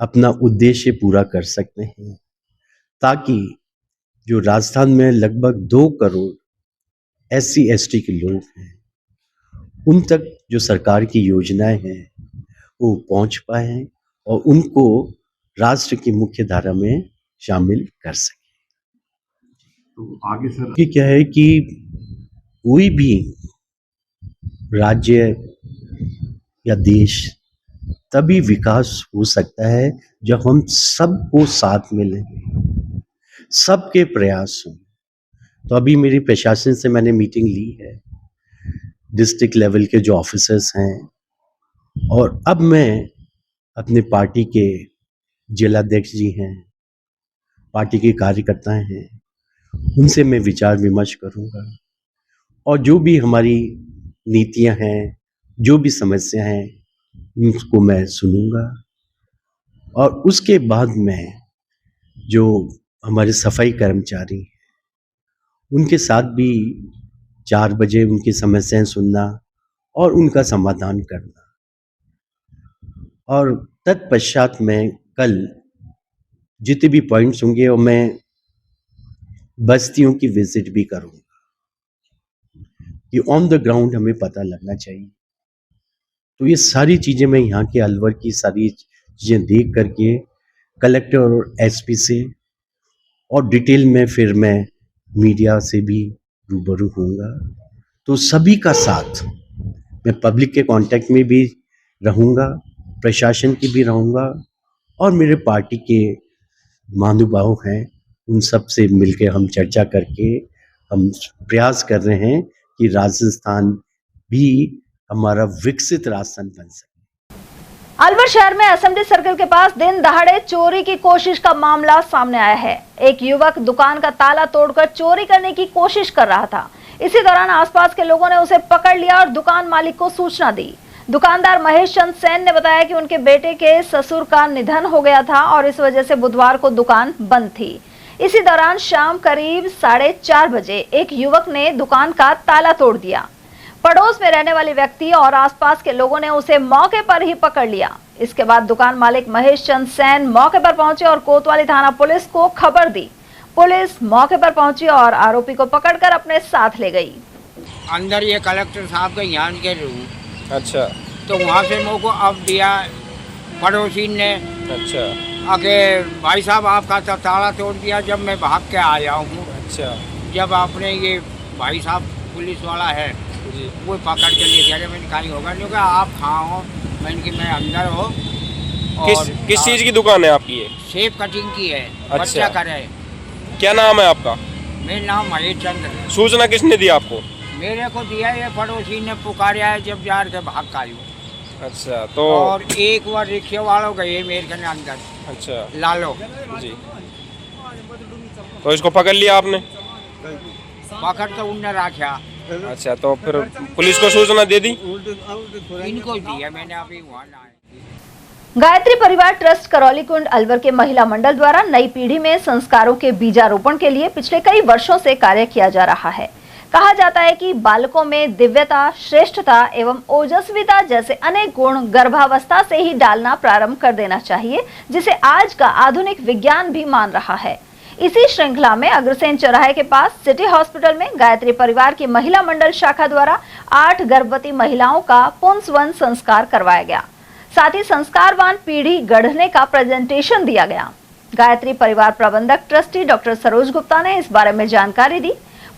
अपना उद्देश्य पूरा कर सकते हैं, ताकि जो राजस्थान में लगभग 2 करोड़ SC ST के लोग हैं, उन तक जो सरकार की योजनाएं हैं वो पहुंच पाए और उनको राष्ट्र की मुख्य धारा में शामिल कर सके। तो आगे सर कि क्या है कि कोई भी राज्य या देश तभी विकास हो सकता है जब हम सबको साथ में लें, सबके प्रयास हों। तो अभी मेरी प्रशासन से मैंने मीटिंग ली है, डिस्ट्रिक्ट लेवल के जो ऑफिसर्स हैं, और अब मैं अपने पार्टी के जिलाध्यक्ष जी हैं, पार्टी के कार्यकर्ता हैं, उनसे मैं विचार विमर्श करूंगा और जो भी हमारी नीतियां हैं, जो भी समस्या हैं, उनको मैं सुनूंगा। और उसके बाद में जो हमारे सफाई कर्मचारी हैं, उनके साथ भी 4 बजे उनकी समस्याएं सुनना और उनका समाधान करना। और तत्पश्चात में कल जितने भी पॉइंट्स होंगे और मैं बस्तियों की विजिट भी करूंगा कि ऑन द ग्राउंड हमें पता लगना चाहिए। तो ये सारी चीज़ें मैं यहाँ के अलवर की सारी चीज़ें देख करके कलेक्टर और SP से और डिटेल में फिर मैं मीडिया से भी रूबरू होऊंगा तो सभी का साथ, मैं पब्लिक के कांटेक्ट में भी रहूँगा, प्रशासन की भी रहूँगा, और मेरे पार्टी के महानुभाव हैं उन सब से मिलकर हम चर्चा करके हम प्रयास कर रहे हैं कि राजस्थान भी हमारा विकसित राजस्थान बन सके। अलवर शहर में एसएमटी सर्कल के पास दिन दहाड़े चोरी की कोशिश का मामला सामने आया है। एक युवक दुकान का ताला तोड़कर चोरी करने की कोशिश कर रहा था। इसी दौरान आसपास के लोगों ने उसे पकड़ लिया और दुकान मालिक को सूचना दी। दुकानदार महेश चंद सेन ने बताया कि उनके बेटे के ससुर का निधन हो गया था और इस वजह से बुधवार को दुकान बंद थी। इसी दौरान शाम करीब 4:30 बजे एक युवक ने दुकान का ताला तोड़ दिया। पड़ोस में रहने वाले व्यक्ति और आसपास के लोगों ने उसे मौके पर ही पकड़ लिया। इसके बाद दुकान मालिक महेश चंद सेन मौके पर पहुंचे और कोतवाली थाना पुलिस को खबर दी। पुलिस मौके पर पहुंची और आरोपी को पकड़कर अपने साथ ले गई। अंदर ये कलेक्टर साहब का यहाँ के रूम, अच्छा, तो वहाँ से मेरे को अब दिया पड़ोसी ने। अच्छा, आगे भाई साहब आपका ताला तोड़ दिया। जब मैं भाग के आया हूँ, अच्छा, जब आपने ये भाई साहब पुलिस वाला है जी, वो पकड़ के ले गया। मैंने कहीं होगा नहीं होगा, आप कहाँ हो? मैंने कि मैं अंदर हो। किस चीज़ की दुकान है आपकी? ये शेप कटिंग की है। अच्छा। बच्चा करे। क्या नाम है आपका? मेरा नाम महेश चंद्र। सूचना किसने दी आपको? मेरे को दिया, ये पड़ोसी ने पुकारा है जब जार के भाग का आयु। अच्छा, तो और एक बार रिक्शे वालों गए मेरे के अंदर। अच्छा, लालो जी, तो इसको पकड़ लिया आपने? पकड़ तो उनने रखा। अच्छा, तो फिर पुलिस को सूचना दे दी? इनको दिया मैंने, अभी वहाँ ना आए। गायत्री परिवार ट्रस्ट करौलीकुंड अलवर के महिला मंडल द्वारा नई पीढ़ी में संस्कारों के बीजारोपण के लिए पिछले कई वर्षों से कार्य किया जा रहा है। कहा जाता है कि बालकों में दिव्यता, श्रेष्ठता एवं ओजस्विता जैसे अनेक गुण गर्भावस्था से ही डालना प्रारंभ कर देना चाहिए, जिसे आज का आधुनिक विज्ञान भी मान रहा है। इसी श्रृंखला में अग्रसेन चौराहे के पास सिटी हॉस्पिटल में गायत्री परिवार की महिला मंडल शाखा द्वारा 8 गर्भवती महिलाओं का पुंसवन संस्कार करवाया गया। साथ ही संस्कारवान पीढ़ी गढ़ने का प्रेजेंटेशन दिया गया। गायत्री परिवार प्रबंधक ट्रस्टी डॉक्टर सरोज गुप्ता ने इस बारे में जानकारी दी।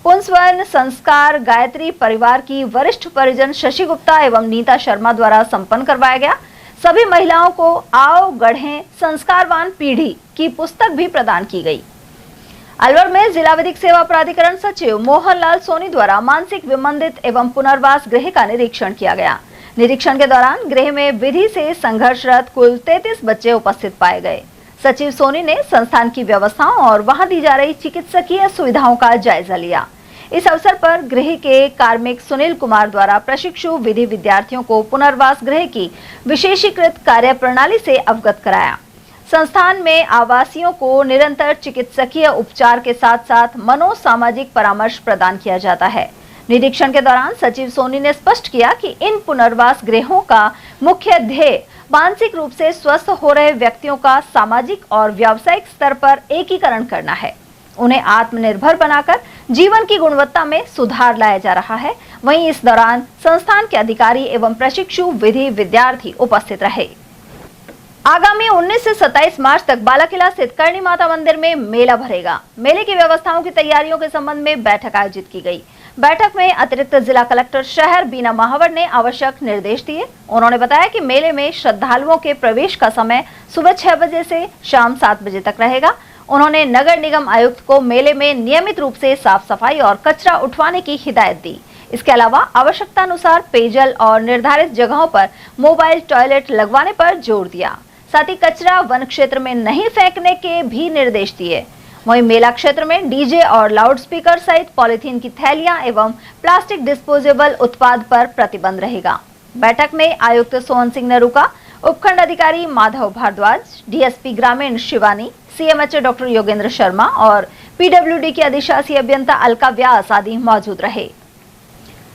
पुंसवन संस्कार गायत्री परिवार की वरिष्ठ परिजन शशि गुप्ता एवं नीता शर्मा द्वारा संपन्न करवाया गया। सभी महिलाओं को आओ गढ़ें संस्कारवान पीढ़ी की पुस्तक भी प्रदान की गई। अलवर में जिला विधिक सेवा प्राधिकरण सचिव मोहनलाल सोनी द्वारा मानसिक विमंदित एवं पुनर्वास गृह का निरीक्षण किया गया। निरीक्षण के दौरान गृह में विधि से संघर्षरत कुल 33 बच्चे उपस्थित पाए गए। सचिव सोनी ने संस्थान की व्यवस्थाओं और वहां दी जा रही चिकित्सकीय सुविधाओं का जायजा लिया। इस अवसर पर गृह के कार्मिक सुनील कुमार द्वारा प्रशिक्षु विधि विद्यार्थियों को पुनर्वास गृह की विशेषीकृत कार्य प्रणाली से अवगत कराया। संस्थान में आवासियों को निरंतर चिकित्सकीय उपचार के साथ साथ मनोसामाजिक परामर्श प्रदान किया जाता है। निरीक्षण के दौरान सचिव सोनी ने स्पष्ट किया कि इन पुनर्वास गृहों का मुख्य ध्येय मानसिक रूप से स्वस्थ हो रहे व्यक्तियों का सामाजिक और व्यावसायिक स्तर पर एकीकरण करना है। उन्हें आत्मनिर्भर बनाकर जीवन की गुणवत्ता में सुधार लाया जा रहा है। वहीं इस दौरान संस्थान के अधिकारी एवं प्रशिक्षु विधि विद्यार्थी उपस्थित रहे। आगामी 19 से 27 मार्च तक बालाकिला स्थित करणी माता मंदिर में मेला भरेगा। मेले की व्यवस्थाओं की तैयारियों के संबंध में बैठक आयोजित की गई। बैठक में अतिरिक्त जिला कलेक्टर शहर बीना महावर ने आवश्यक निर्देश दिए। उन्होंने बताया कि मेले में श्रद्धालुओं के प्रवेश का समय सुबह 6 बजे से शाम 7 बजे तक रहेगा। उन्होंने नगर निगम आयुक्त को मेले में नियमित रूप से साफ सफाई और कचरा उठवाने की हिदायत दी। इसके अलावा आवश्यकता अनुसार पेयजल और निर्धारित जगहों पर मोबाइल टॉयलेट लगवाने पर जोर दिया। साथ ही कचरा वन क्षेत्र में नहीं फेंकने के भी निर्देश दिए। वहीं मेला क्षेत्र में डीजे और लाउडस्पीकर सहित पॉलीथीन की थैलियां एवं प्लास्टिक डिस्पोजेबल उत्पाद पर प्रतिबंध रहेगा। बैठक में आयुक्त सोहन सिंह नरूका, उपखंड अधिकारी माधव भारद्वाज, डीएसपी ग्रामीण शिवानी, सीएमएचओ डॉक्टर योगेंद्र शर्मा और पीडब्ल्यूडी के अधिशासी अभियंता अलका व्यास आदि मौजूद रहे।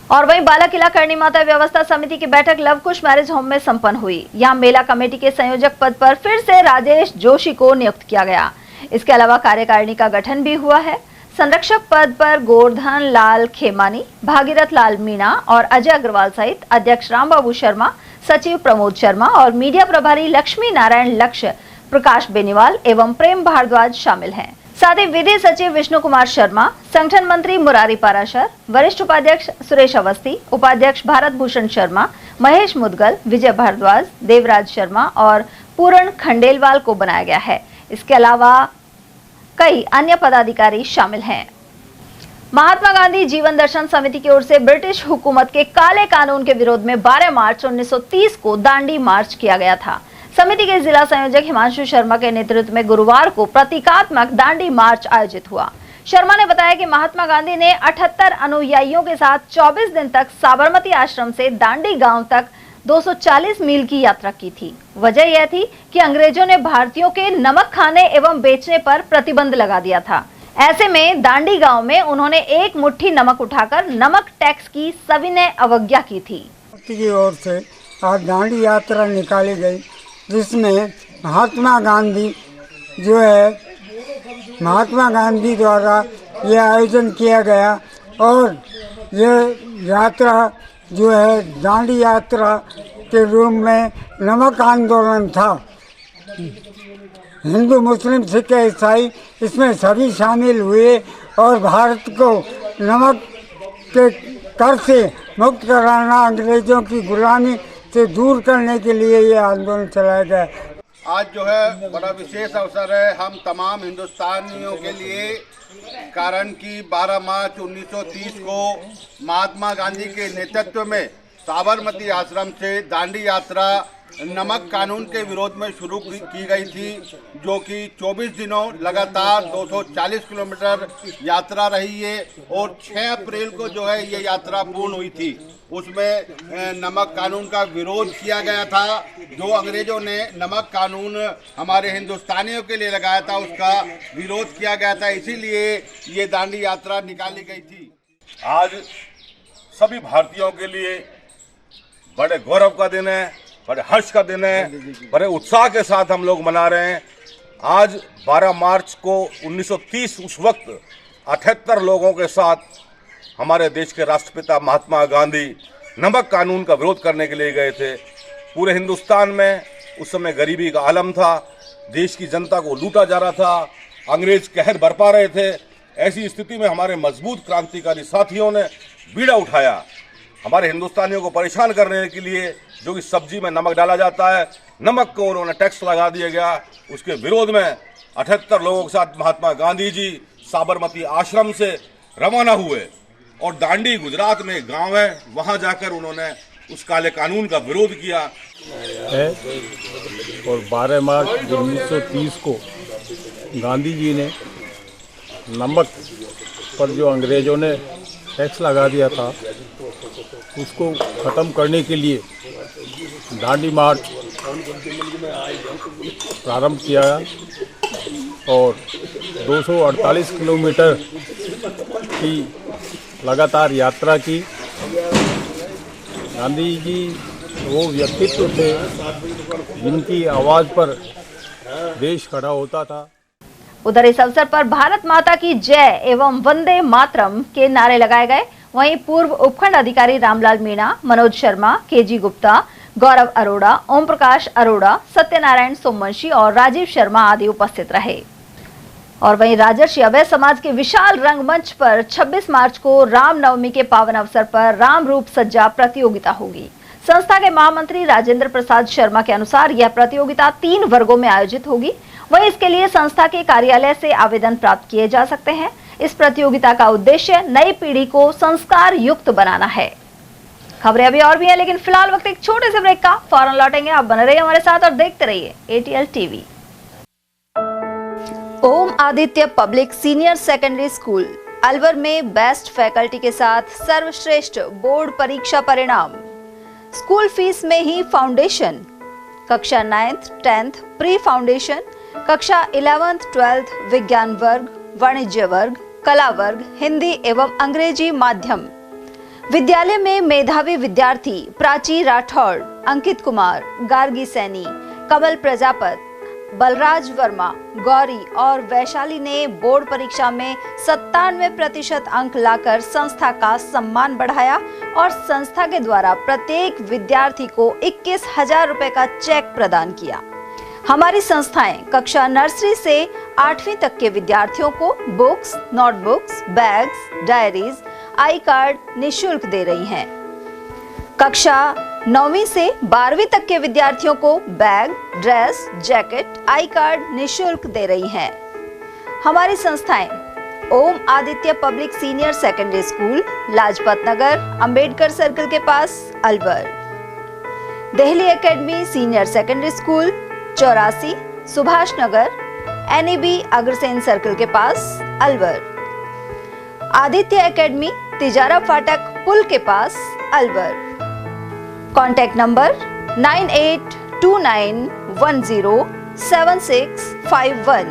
और वहीं बालाकिला करणी माता व्यवस्था समिति की बैठक लवकुश मैरिज होम में संपन्न हुई। यहां मेला कमेटी के संयोजक पद पर फिर से राजेश जोशी को नियुक्त किया गया। इसके अलावा कार्यकारिणी का गठन भी हुआ है। संरक्षक पद पर गोवर्धन लाल खेमानी, भागीरथ लाल मीणा और अजय अग्रवाल सहित अध्यक्ष रामबाबू शर्मा, सचिव प्रमोद शर्मा और मीडिया प्रभारी लक्ष्मी नारायण लक्ष्य, प्रकाश बेनीवाल एवं प्रेम भारद्वाज शामिल हैं। साथ ही विधि सचिव विष्णु कुमार शर्मा, संगठन मंत्री मुरारी पाराशर, वरिष्ठ उपाध्यक्ष सुरेश अवस्थी, उपाध्यक्ष भारत भूषण शर्मा, महेश मुदगल, विजय भारद्वाज, देवराज शर्मा और पूर्ण खंडेलवाल को बनाया गया है। इसके अलावा कई अन्य पदाधिकारी शामिल हैं। महात्मा गांधी जीवन दर्शन समिति की ओर से ब्रिटिश हुकूमत के काले कानून के विरोध में 12 मार्च 1930 को दांडी मार्च किया गया था। समिति के जिला संयोजक हिमांशु शर्मा के नेतृत्व में गुरुवार को प्रतीकात्मक दांडी मार्च आयोजित हुआ। शर्मा ने बताया कि महात्मा गांधी ने 78 अनुयायियों के साथ 24 दिन तक साबरमती आश्रम से दांडी गांव तक 240 मील की यात्रा की थी। वजह यह थी कि अंग्रेजों ने भारतीयों के नमक खाने एवं बेचने पर प्रतिबंध लगा दिया था। ऐसे में दांडी गांव में उन्होंने एक मुट्ठी नमक उठाकर नमक टैक्स की सविनय अवज्ञा की थी। की ओर से आज दांडी यात्रा निकाली गई, जिसमें महात्मा गांधी द्वारा ये आयोजन किया गया और ये यात्रा जो है दांडी यात्रा के रूप में नमक आंदोलन था। हिंदू, मुस्लिम, सिख, ईसाई इसमें सभी शामिल हुए और भारत को नमक के कर से मुक्त कराना, अंग्रेजों की गुलामी से दूर करने के लिए ये आंदोलन चलाया गया। आज जो है बड़ा विशेष अवसर है हम तमाम हिंदुस्तानियों के लिए, कारण कि 12 मार्च 1930 को महात्मा गांधी के नेतृत्व में साबरमती आश्रम से दांडी यात्रा नमक कानून के विरोध में शुरू की गई थी, जो कि 24 दिनों लगातार 240 किलोमीटर यात्रा रही है और 6 अप्रैल को जो है ये यात्रा पूर्ण हुई थी। उसमें नमक कानून का विरोध किया गया था। जो अंग्रेजों ने नमक कानून हमारे हिंदुस्तानियों के लिए लगाया था, उसका विरोध किया गया था, इसीलिए ये दांडी यात्रा निकाली गई थी। आज सभी भारतीयों के लिए बड़े गौरव का दिन है, बड़े हर्ष का दिन है, बड़े उत्साह के साथ हम लोग मना रहे हैं। आज 12 मार्च को 1930 उस वक्त 78 लोगों के साथ हमारे देश के राष्ट्रपिता महात्मा गांधी नमक कानून का विरोध करने के लिए गए थे। पूरे हिंदुस्तान में उस समय गरीबी का आलम था, देश की जनता को लूटा जा रहा था, अंग्रेज कहर बरपा रहे थे। ऐसी स्थिति में हमारे मजबूत क्रांतिकारी साथियों ने बीड़ा उठाया। हमारे हिंदुस्तानियों को परेशान करने के लिए जो कि सब्जी में नमक डाला जाता है, नमक को उन्होंने टैक्स लगा दिया गया। उसके विरोध में 78 लोगों के साथ महात्मा गांधी जी साबरमती आश्रम से रवाना हुए और दांडी गुजरात में एक गांव है, वहां जाकर उन्होंने उस काले कानून का विरोध किया है। और 12 मार्च 1930 को गांधी जी ने नमक पर जो अंग्रेजों ने टैक्स लगा दिया था, उसको ख़त्म करने के लिए दांडी मार्च प्रारंभ किया और 248 किलोमीटर की लगातार यात्रा की। गांधी जी वो व्यक्तित्व थे जिनकी आवाज़ पर देश खड़ा होता था। उधर इस अवसर पर भारत माता की जय एवं वंदे मातरम के नारे लगाए गए। वहीं पूर्व उपखंड अधिकारी रामलाल मीणा, मनोज शर्मा, केजी गुप्ता, गौरव अरोड़ा, ओम प्रकाश अरोड़ा, सत्यनारायण सोमवंशी और राजीव शर्मा आदि उपस्थित रहे। और वहीं राजर्षि अभय समाज के विशाल रंगमंच पर 26 मार्च को रामनवमी के पावन अवसर पर राम रूप सज्जा प्रतियोगिता होगी। संस्था के महामंत्री राजेंद्र प्रसाद शर्मा के अनुसार यह प्रतियोगिता 3 वर्गों में आयोजित होगी। वहीं इसके लिए संस्था के कार्यालय से आवेदन प्राप्त किए जा सकते हैं। इस प्रतियोगिता का उद्देश्य नई पीढ़ी को संस्कार युक्त बनाना है। खबरें अभी और भी हैं, लेकिन फिलहाल वक्त एक छोटे से ब्रेक का। फौरन लौटेंगे। आप बने रहिए हमारे साथ और देखते रहिए ATL TV. Om Aditya public senior secondary school Alwar में बेस्ट फैकल्टी के साथ सर्वश्रेष्ठ बोर्ड परीक्षा परिणाम। स्कूल फीस में ही फाउंडेशन, कक्षा 9th 10th प्री फाउंडेशन, कक्षा 11th 12th विज्ञान वर्ग, वाणिज्य वर्ग, कला वर्ग, हिंदी एवं अंग्रेजी माध्यम। विद्यालय में मेधावी विद्यार्थी प्राची राठौड़, अंकित कुमार, गार्गी सैनी, कमल प्रजापत, बलराज वर्मा, गौरी और वैशाली ने बोर्ड परीक्षा में 97% अंक लाकर संस्था का सम्मान बढ़ाया और संस्था के द्वारा प्रत्येक विद्यार्थी को 21,000 रुपए का चेक प्रदान किया। हमारी संस्थाएं कक्षा नर्सरी से 8वीं तक के विद्यार्थियों को बुक्स, नोटबुक्स, बैग्स, डायरीज, आई कार्ड निःशुल्क दे रही हैं। कक्षा 9वीं से 12वीं तक के विद्यार्थियों को bag, dress, jacket, I card निःशुल्क दे रही हैं। हमारी संस्थाएं Om Aditya public senior secondary school, Lajpat Nagar, Ambedkar circle के पास, Alwar. Delhi academy senior secondary school, 84, Subhash Nagar, NEB Agrasen circle के पास, अलवर। आदित्य एकेडमी तिजारा फाटक पुल के पास, Alwar. Contact number 9829107651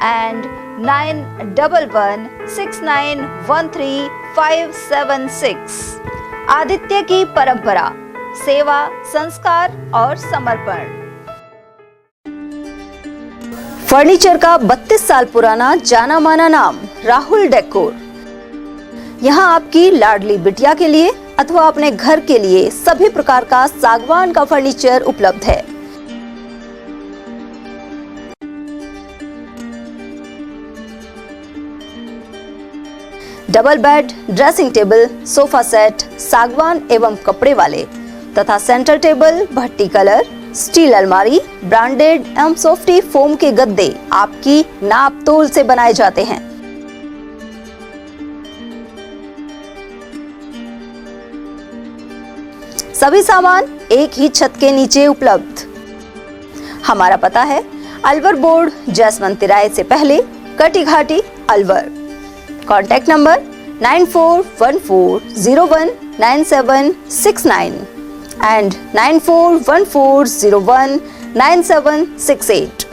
and 9116913576। Aditya की परंपरा, सेवा, संस्कार और समर्पण। फर्नीचर का 32 साल पुराना जाना माना नाम राहुल डेकोर। यहाँ आपकी लाडली बिटिया के लिए अथवा अपने घर के लिए सभी प्रकार का सागवान का फर्नीचर उपलब्ध है। Double bed, dressing table, sofa set, सागवान एवं कपड़े वाले तथा सेंटर टेबल, भट्टी कलर, स्टील अलमारी, ब्रांडेड एवं सॉफ्टी फोम के गद्दे आपकी नाप तोल से बनाए जाते हैं। सभी सामान एक ही छत के नीचे उपलब्ध। हमारा पता है अलवर बोर्ड, जैसवंत तिराहे से पहले, Kati Ghati, Alwar. Contact number 9414019769 and 9414019768।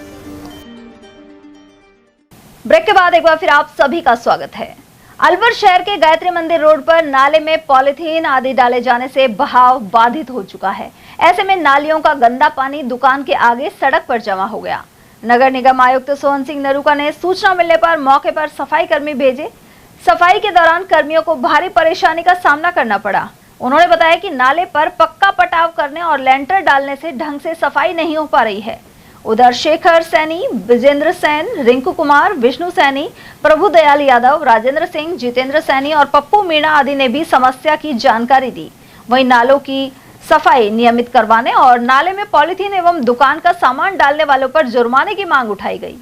Break के बाद एक बार फिर आप सभी का स्वागत है। अलवर शहर के गायत्री मंदिर रोड पर नाले में पॉलिथीन आदि डाले जाने से बहाव बाधित हो चुका है। ऐसे में नालियों का गंदा पानी दुकान के आगे सड़क पर जमा हो गया। नगर निगम आयुक्त सोहन सिंह नरूका ने सूचना मिलने पर मौके पर सफाई कर्मी भेजे। सफाई के दौरान कर्मियों को भारी परेशानी का सामना करना पड़ा। उन्होंने बताया कि नाले पर पक्का पटाव करने और लेंटर डालने से ढंग से सफाई नहीं हो पा रही है। उधर शेखर सैनी, विजेंद्र सैन, रिंकू कुमार, विष्णु सैनी, प्रभुदयाल यादव, राजेंद्र सिंह, जितेंद्र सैनी और पप्पू मीणा आदि ने भी समस्या की जानकारी दी। वहीं नालों की सफाई नियमित करवाने और नाले में पॉलिथीन एवं दुकान का सामान डालने वालों पर जुर्माने की मांग उठाई गई।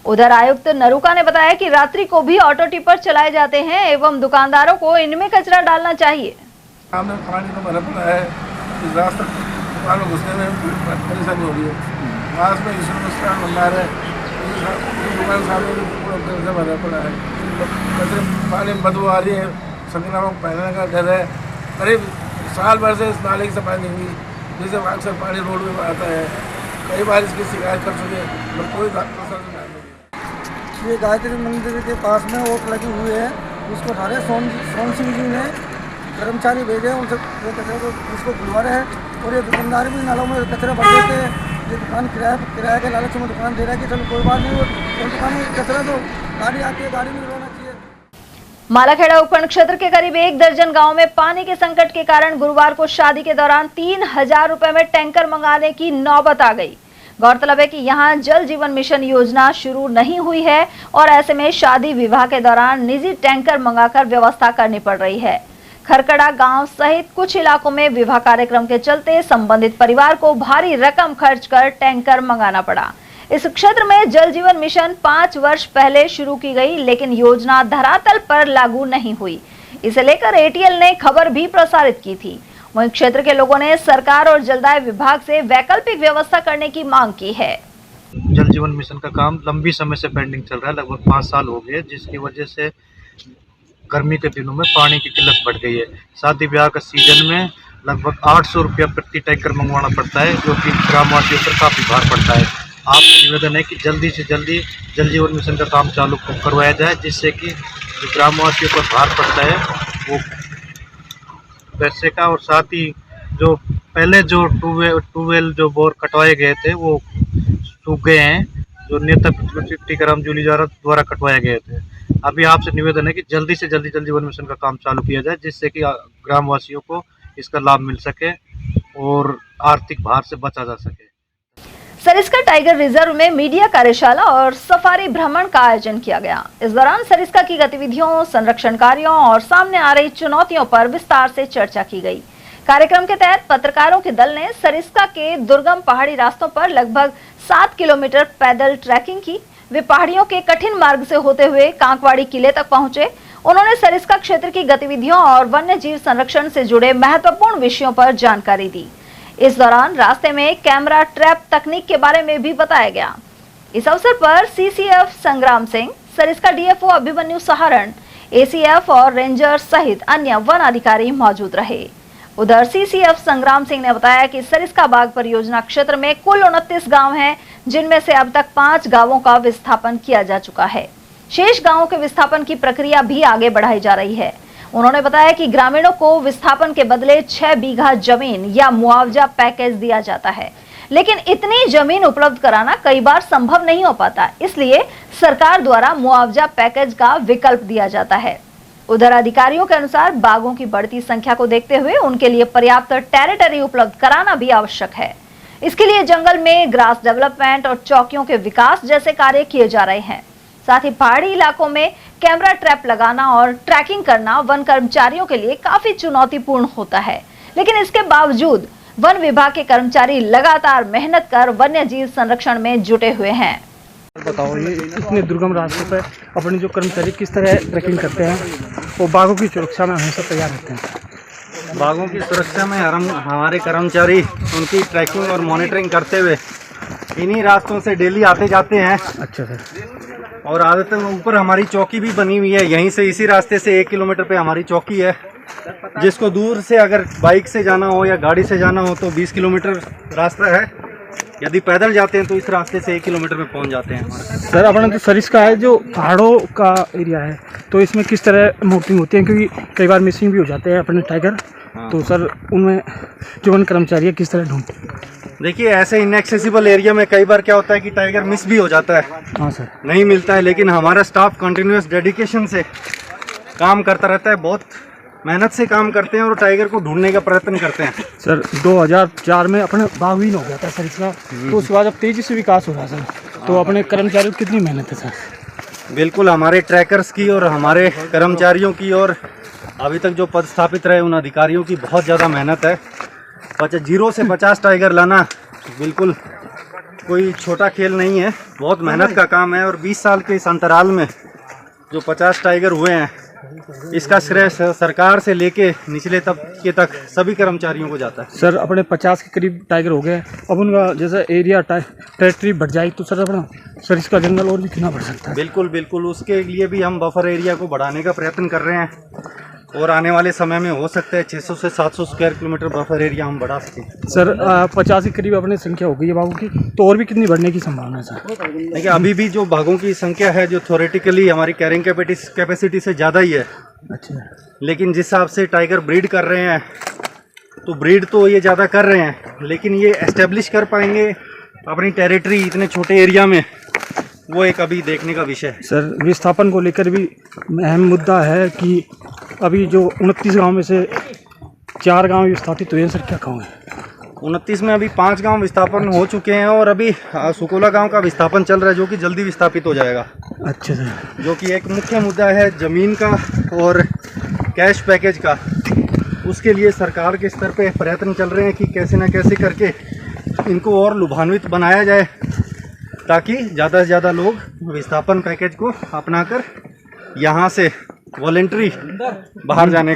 उधर आयुक्त नरूका ने बताया कि रात्रि को भी ऑटो टिपर चलाए जाते हैं एवं दुकानदारों को इनमें कचरा डालना चाहिए। सामने पानी तो भरा पड़ा है, इस रास्ते दुकान में घुसने में परेशानी हो रही है। पास में इसका भंडार है, दुकान सामने पूरा से भरा पड़ा है, कचरे पानी में बदबू आ रही है, संक्रमण फैलने का डर है। करीब साल भर से इस नाले की सफाई नहीं हुई, जिससे अक्सर पानी रोड में आता है। कई बार इसकी शिकायत कर चुके पर कोई ये गायत्री मंदिर के पास में ओट लगी हुई है, उसको थाने सोन सिंह जी ने कर्मचारी भेजे, उनसे कचरे को उसको बुलवा रहे हैं। और ये दुकानदार भी नालों में कचरा भर देते हैं। ये दुकान किराया के लालच में दुकान दे रहा है कि चलो कोई बात नहीं, वो दुकान में कचरा तो गाड़ी आती है, गाड़ी में रहना चाहिए। मालाखेड़ा उपखंड क्षेत्र के करीब 1 दर्जन गाँव में पानी के संकट के कारण गुरुवार को शादी के दौरान 3000 रुपए में टैंकर मंगाने की नौबत आ गई। गौरतलब है कि यहां जल जीवन मिशन योजना शुरू नहीं हुई है और ऐसे में शादी विवाह के दौरान निजी टैंकर मंगाकर व्यवस्था करनी पड़ रही है। खरकड़ा गांव सहित कुछ इलाकों में विवाह कार्यक्रम के चलते संबंधित परिवार को भारी रकम खर्च कर टैंकर मंगाना पड़ा। इस क्षेत्र में जल जीवन मिशन 5 वर्ष पहले शुरू की गई, लेकिन योजना धरातल पर लागू नहीं हुई। इसे लेकर ATL ने खबर भी प्रसारित की थी। वहीं क्षेत्र के लोगों ने सरकार और जलदाय विभाग से वैकल्पिक व्यवस्था करने की मांग की है। जल जीवन मिशन का काम लंबी समय से पेंडिंग चल रहा है, लगभग 5 साल हो गए, जिसकी वजह से गर्मी के दिनों में पानी की किल्लत बढ़ गई है। शादी ब्याह का सीजन में लगभग 800 रुपया प्रति टैंकर मंगवाना पड़ता है, जो कि ग्रामवासियों पर काफ़ी भार पड़ता है। आपसे निवेदन है कि जल्दी से जल्दी जल जीवन मिशन का काम चालू करवाया जाए, जिससे कि जो ग्रामवासियों पर भार पड़ता है वो पैसे का, और साथ ही जो पहले जो ट्यूबवेल जो बोर कटवाए गए थे वो सूख गए हैं, जो नेता टीकाराम जूली द्वारा कटवाए गए थे। अभी आपसे निवेदन है कि जल्दी से जल्दी जल जीवन मिशन का काम चालू किया जाए, जिससे कि ग्रामवासियों को इसका लाभ मिल सके और आर्थिक भार से बचा जा सके। सरिस्का टाइगर रिजर्व में मीडिया कार्यशाला और सफारी भ्रमण का आयोजन किया गया। इस दौरान सरिस्का की गतिविधियों, संरक्षण कार्यों और सामने आ रही चुनौतियों पर विस्तार से चर्चा की गई। कार्यक्रम के तहत पत्रकारों के दल ने सरिस्का के दुर्गम पहाड़ी रास्तों पर लगभग 7 किलोमीटर पैदल ट्रैकिंग की। वे पहाड़ियों के कठिन मार्ग से होते हुए कांकवाड़ी किले तक पहुंचे। उन्होंने सरिस्का क्षेत्र की गतिविधियों और वन्य जीव संरक्षण से जुड़े महत्वपूर्ण विषयों पर जानकारी दी। इस दौरान रास्ते में कैमरा ट्रैप तकनीक के बारे में भी बताया गया। इस अवसर पर सीसीएफ संग्राम सिंह, सरिस्का डीएफओ अभिमन्यु सहारण, एसीएफ और रेंजर सहित अन्य वन अधिकारी मौजूद रहे। उधर सीसीएफ संग्राम सिंह ने बताया कि सरिस्का बाग परियोजना क्षेत्र में कुल 29 गांव हैं, जिनमें से अब तक 5 गांवों का विस्थापन किया जा चुका है। शेष गांवों के विस्थापन की प्रक्रिया भी आगे बढ़ाई जा रही है। उन्होंने बताया कि ग्रामीणों को विस्थापन के बदले 6 बीघा जमीन या मुआवजा पैकेज दिया जाता है, लेकिन इतनी जमीन उपलब्ध कराना कई बार संभव नहीं हो पाता, इसलिए सरकार द्वारा मुआवजा पैकेज का विकल्प दिया जाता है। उधर अधिकारियों के अनुसार बाघों की बढ़ती संख्या को देखते हुए उनके लिए पर्याप्त टेरिटरी उपलब्ध कराना भी आवश्यक है। इसके लिए जंगल में ग्रास डेवलपमेंट और चौकियों के विकास जैसे कार्य किए जा रहे हैं। साथ ही पहाड़ी इलाकों में कैमरा ट्रैप लगाना और ट्रैकिंग करना वन कर्मचारियों के लिए काफी चुनौतीपूर्ण होता है, लेकिन इसके बावजूद वन विभाग के कर्मचारी लगातार मेहनत कर वन्य जीव संरक्षण में जुटे हुए हैं। बताओ, ये इतने दुर्गम रास्तों पर अपने जो कर्मचारी किस तरह ट्रैकिंग करते हैं और बाघों की सुरक्षा में हमेशा तैयार रहते हैं। बाघों की सुरक्षा में हमारे कर्मचारी उनकी ट्रैकिंग और मॉनिटरिंग करते हुए इन्हीं रास्तों से डेली आते जाते हैं। अच्छा सर। और आदतन ऊपर हमारी चौकी भी बनी हुई है, यहीं से इसी रास्ते से 1 किलोमीटर पे हमारी चौकी है। जिसको दूर से अगर बाइक से जाना हो या गाड़ी से जाना हो तो 20 किलोमीटर रास्ता है, यदि पैदल जाते हैं तो इस रास्ते से 1 किलोमीटर में पहुंच जाते हैं। सर, अपना तो सरिस्का है जो पहाड़ों का एरिया है, तो इसमें किस तरह मोटिंग होती है, क्योंकि कई बार मिसिंग भी हो जाते हैं अपने टाइगर। तो सर, उनमें जो वन कर्मचारी है किस तरह ढूंढते हैं? देखिए, ऐसे इनएक्सेसिबल एरिया में कई बार क्या होता है कि टाइगर मिस भी हो जाता है। हाँ सर। नहीं मिलता है, लेकिन हमारा स्टाफ कंटिन्यूस डेडिकेशन से काम करता रहता है, बहुत मेहनत से काम करते हैं और टाइगर को ढूंढने का प्रयत्न करते हैं। सर, 2004 में अपने बाघवीन हो गया था सर इसका, तो उसके बाद अब तेजी से विकास हो रहा है सर। तो अपने कर्मचारियों की कितनी मेहनत है सर? बिल्कुल, हमारे ट्रैकर्स की और हमारे कर्मचारियों की और अभी तक जो पद स्थापित रहे उन अधिकारियों की बहुत ज़्यादा मेहनत है। 0 से 50 टाइगर लाना बिल्कुल कोई छोटा खेल नहीं है, बहुत मेहनत का काम है। और 20 साल के इस अंतराल में जो 50 टाइगर हुए हैं, इसका श्रेय सरकार से लेके निचले तबके तक सभी कर्मचारियों को जाता है। सर, अपने 50 के करीब टाइगर हो गए, अब उनका जैसे एरिया टेरिटरी बढ़ जाए तो सर अपना सरिस्का जंगल और भी कितना बढ़ सकता है? बिल्कुल बिल्कुल, उसके लिए भी हम बफर एरिया को बढ़ाने का प्रयत्न कर रहे हैं और आने वाले समय में हो सकता है 600 से 700 स्क्वायर किलोमीटर बफर एरिया हम बढ़ा सकें। सर, 50 के करीब अपनी संख्या हो गई है बाघों की, तो और भी कितनी बढ़ने की संभावना है सर? देखिए, अभी भी जो बाघों की संख्या है जो थ्योरेटिकली हमारी कैरिंग कैपेसिटी से ज़्यादा ही है। अच्छा। लेकिन जिस हिसाब से टाइगर ब्रीड कर रहे हैं तो ब्रीड तो ये ज़्यादा कर रहे हैं, लेकिन ये एस्टेब्लिश कर पाएंगे अपनी टेरिटरी इतने छोटे एरिया में, वो एक अभी देखने का विषय है। सर, विस्थापन को लेकर भी अहम मुद्दा है कि अभी जो 29 गांव में से 4 गांव विस्थापित हुए हैं सर, क्या कहूँ? 29 में अभी 5 गांव विस्थापन हो चुके हैं और अभी सुकोला गांव का विस्थापन चल रहा है, जो कि जल्दी विस्थापित हो जाएगा। अच्छा सर। जो कि एक मुख्य मुद्दा है ज़मीन का और कैश पैकेज का। उसके लिए सरकार के स्तर पे प्रयत्न चल रहे हैं कि कैसे न कैसे करके इनको और लुभान्वित बनाया जाए, ताकि ज़्यादा से ज़्यादा लोग विस्थापन पैकेज को अपनाकर यहाँ से वॉलेंट्री बाहर जाने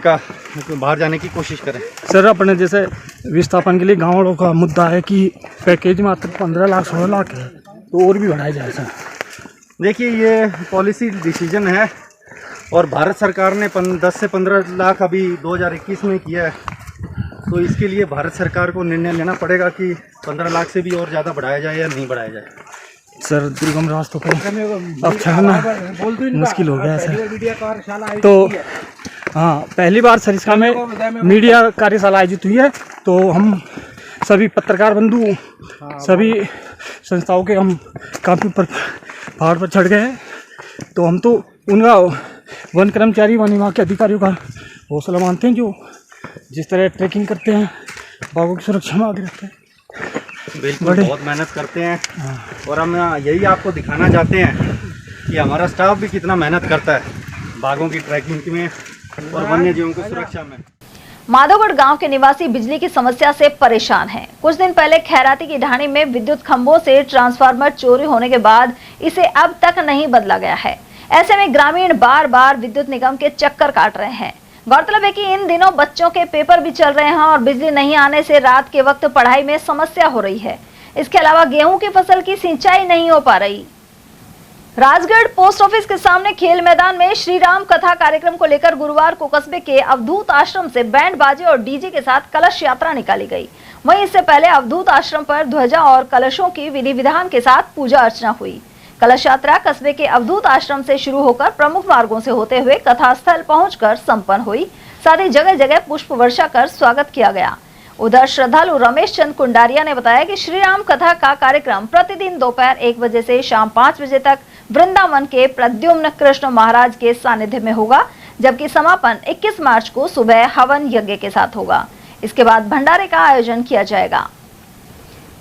की कोशिश करें। सर, अपने जैसे विस्थापन के लिए गाँव वालों का मुद्दा है कि पैकेज मात्र 15 लाख 16 लाख है, तो और भी बढ़ाया जाए सर। देखिए, ये पॉलिसी डिसीजन है और भारत सरकार ने 10 से 15 लाख अभी 2021 में किया है, तो इसके लिए भारत सरकार को निर्णय लेना पड़ेगा कि 15 लाख से भी और ज़्यादा बढ़ाया जाए या नहीं बढ़ाया जाए। सर, दुर्गम रास्तों पर अब चढ़ना मुश्किल हो गया सर। तो हाँ, पहली बार सरिस्का में मीडिया कार्यशाला आयोजित हुई है, तो हम सभी पत्रकार बंधु, सभी संस्थाओं के हम काफ़ी पहाड़ पर चढ़ गए हैं। तो हम तो उनका वन कर्मचारी, वन विभाग के अधिकारियों का हौसला मानते हैं, जो जिस तरह ट्रैकिंग करते हैं, बाघों की सुरक्षा में आगे रहते हैं। बिल्कुल, बहुत मेहनत करते हैं और हम यही आपको दिखाना चाहते हैं कि हमारा स्टाफ भी कितना मेहनत करता है बाघों की ट्रैकिंग में और वन्य जीवों की सुरक्षा में। माधोगढ़ गांव के निवासी बिजली की समस्या से परेशान हैं। कुछ दिन पहले खैराती की ढाणी में विद्युत खंभों से ट्रांसफार्मर चोरी होने के बाद इसे अब तक नहीं बदला गया है। ऐसे में ग्रामीण बार बार विद्युत निगम के चक्कर काट रहे हैं। गौरतलब है कि इन दिनों बच्चों के पेपर भी चल रहे हैं और बिजली नहीं आने से रात के वक्त पढ़ाई में समस्या हो रही है। इसके अलावा गेहूं की फसल की सिंचाई नहीं हो पा रही। राजगढ़ पोस्ट ऑफिस के सामने खेल मैदान में श्री राम कथा कार्यक्रम को लेकर गुरुवार को कस्बे के अवधूत आश्रम से बैंड बाजे और डीजे के साथ कलश यात्रा निकाली गई। वहीं इससे पहले अवधूत आश्रम पर ध्वजा और कलशों की विधि विधान के साथ पूजा अर्चना हुई। कलश यात्रा कस्बे के अवधूत आश्रम से शुरू होकर प्रमुख मार्गों से होते हुए कथा स्थल पहुंचकर संपन्न हुई। साथ ही जगह जगह पुष्प वर्षा कर स्वागत किया गया। उधर श्रद्धालु रमेश चंद कुंडारिया ने बताया कि श्री राम कथा का कार्यक्रम प्रतिदिन दोपहर 1 बजे से शाम 5 बजे तक वृंदावन के प्रद्युम्न कृष्ण महाराज के सानिध्य में होगा, जबकि समापन 21 मार्च को सुबह हवन यज्ञ के साथ होगा। इसके बाद भंडारे का आयोजन किया जाएगा।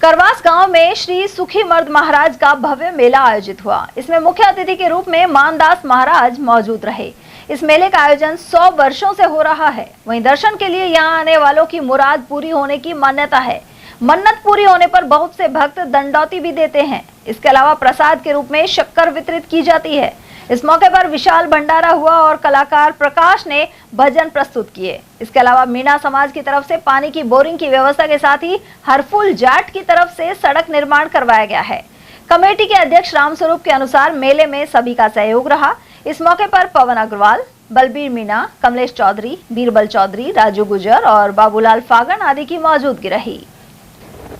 करवास गांव में श्री सुखी मर्द महाराज का भव्य मेला आयोजित हुआ। इसमें मुख्य अतिथि के रूप में मानदास महाराज मौजूद रहे। इस मेले का आयोजन 100 वर्षों से हो रहा है। वहीं दर्शन के लिए यहां आने वालों की मुराद पूरी होने की मान्यता है। मन्नत पूरी होने पर बहुत से भक्त दंडौती भी देते हैं। इसके अलावा प्रसाद के रूप में शक्कर वितरित की जाती है। इस मौके पर विशाल भंडारा हुआ और कलाकार प्रकाश ने भजन प्रस्तुत किए। इसके अलावा मीणा समाज की तरफ से पानी की बोरिंग की व्यवस्था के साथ ही हरफुल जाट की तरफ से सड़क निर्माण करवाया गया है। कमेटी के अध्यक्ष रामस्वरूप के अनुसार मेले में सभी का सहयोग रहा। इस मौके पर पवन अग्रवाल, बलबीर मीणा, कमलेश चौधरी, बीरबल चौधरी, राजू गुजर और बाबूलाल फागन आदि की मौजूदगी रही।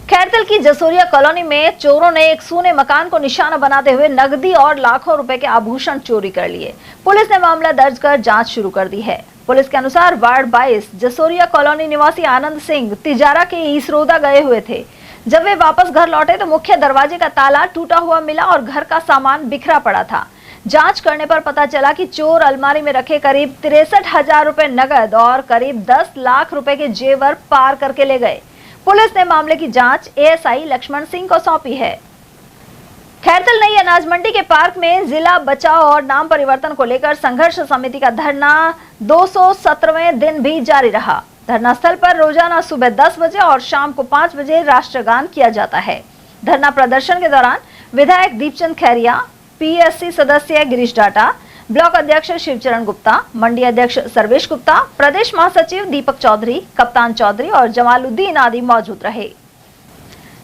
खैरतल की जसोरिया कॉलोनी में चोरों ने एक सूने मकान को निशाना बनाते हुए नकदी और लाखों रुपए के आभूषण चोरी कर लिए। पुलिस ने मामला दर्ज कर जांच शुरू कर दी है। पुलिस के अनुसार वार्ड 22 जसोरिया कॉलोनी निवासी आनंद सिंह तिजारा के ईसरोदा गए हुए थे। जब वे वापस घर लौटे तो मुख्य दरवाजे का ताला टूटा हुआ मिला और घर का सामान बिखरा पड़ा था। जांच करने पर पता चला कि चोर अलमारी में रखे करीब 63,000 रुपए नगद और करीब 10 लाख रुपए के जेवर पार करके ले गए। पुलिस ने मामले की जांच एएसआई लक्ष्मण सिंह को सौंपी है। खैरतल नई अनाज मंडी के पार्क में जिला बचाव और नाम परिवर्तन को लेकर संघर्ष समिति का धरना 217वें दिन भी जारी रहा। धरना स्थल पर रोजाना सुबह 10 बजे और शाम को 5 बजे राष्ट्रगान किया जाता है। धरना प्रदर्शन के दौरान विधायक दीपचंद खैरिया, पीएससी सदस्य गिरीश डाटा, ब्लॉक अध्यक्ष शिवचरण गुप्ता, मंडी अध्यक्ष सर्वेश गुप्ता, प्रदेश महासचिव दीपक चौधरी, कप्तान चौधरी और जमालुद्दीन आदि मौजूद रहे।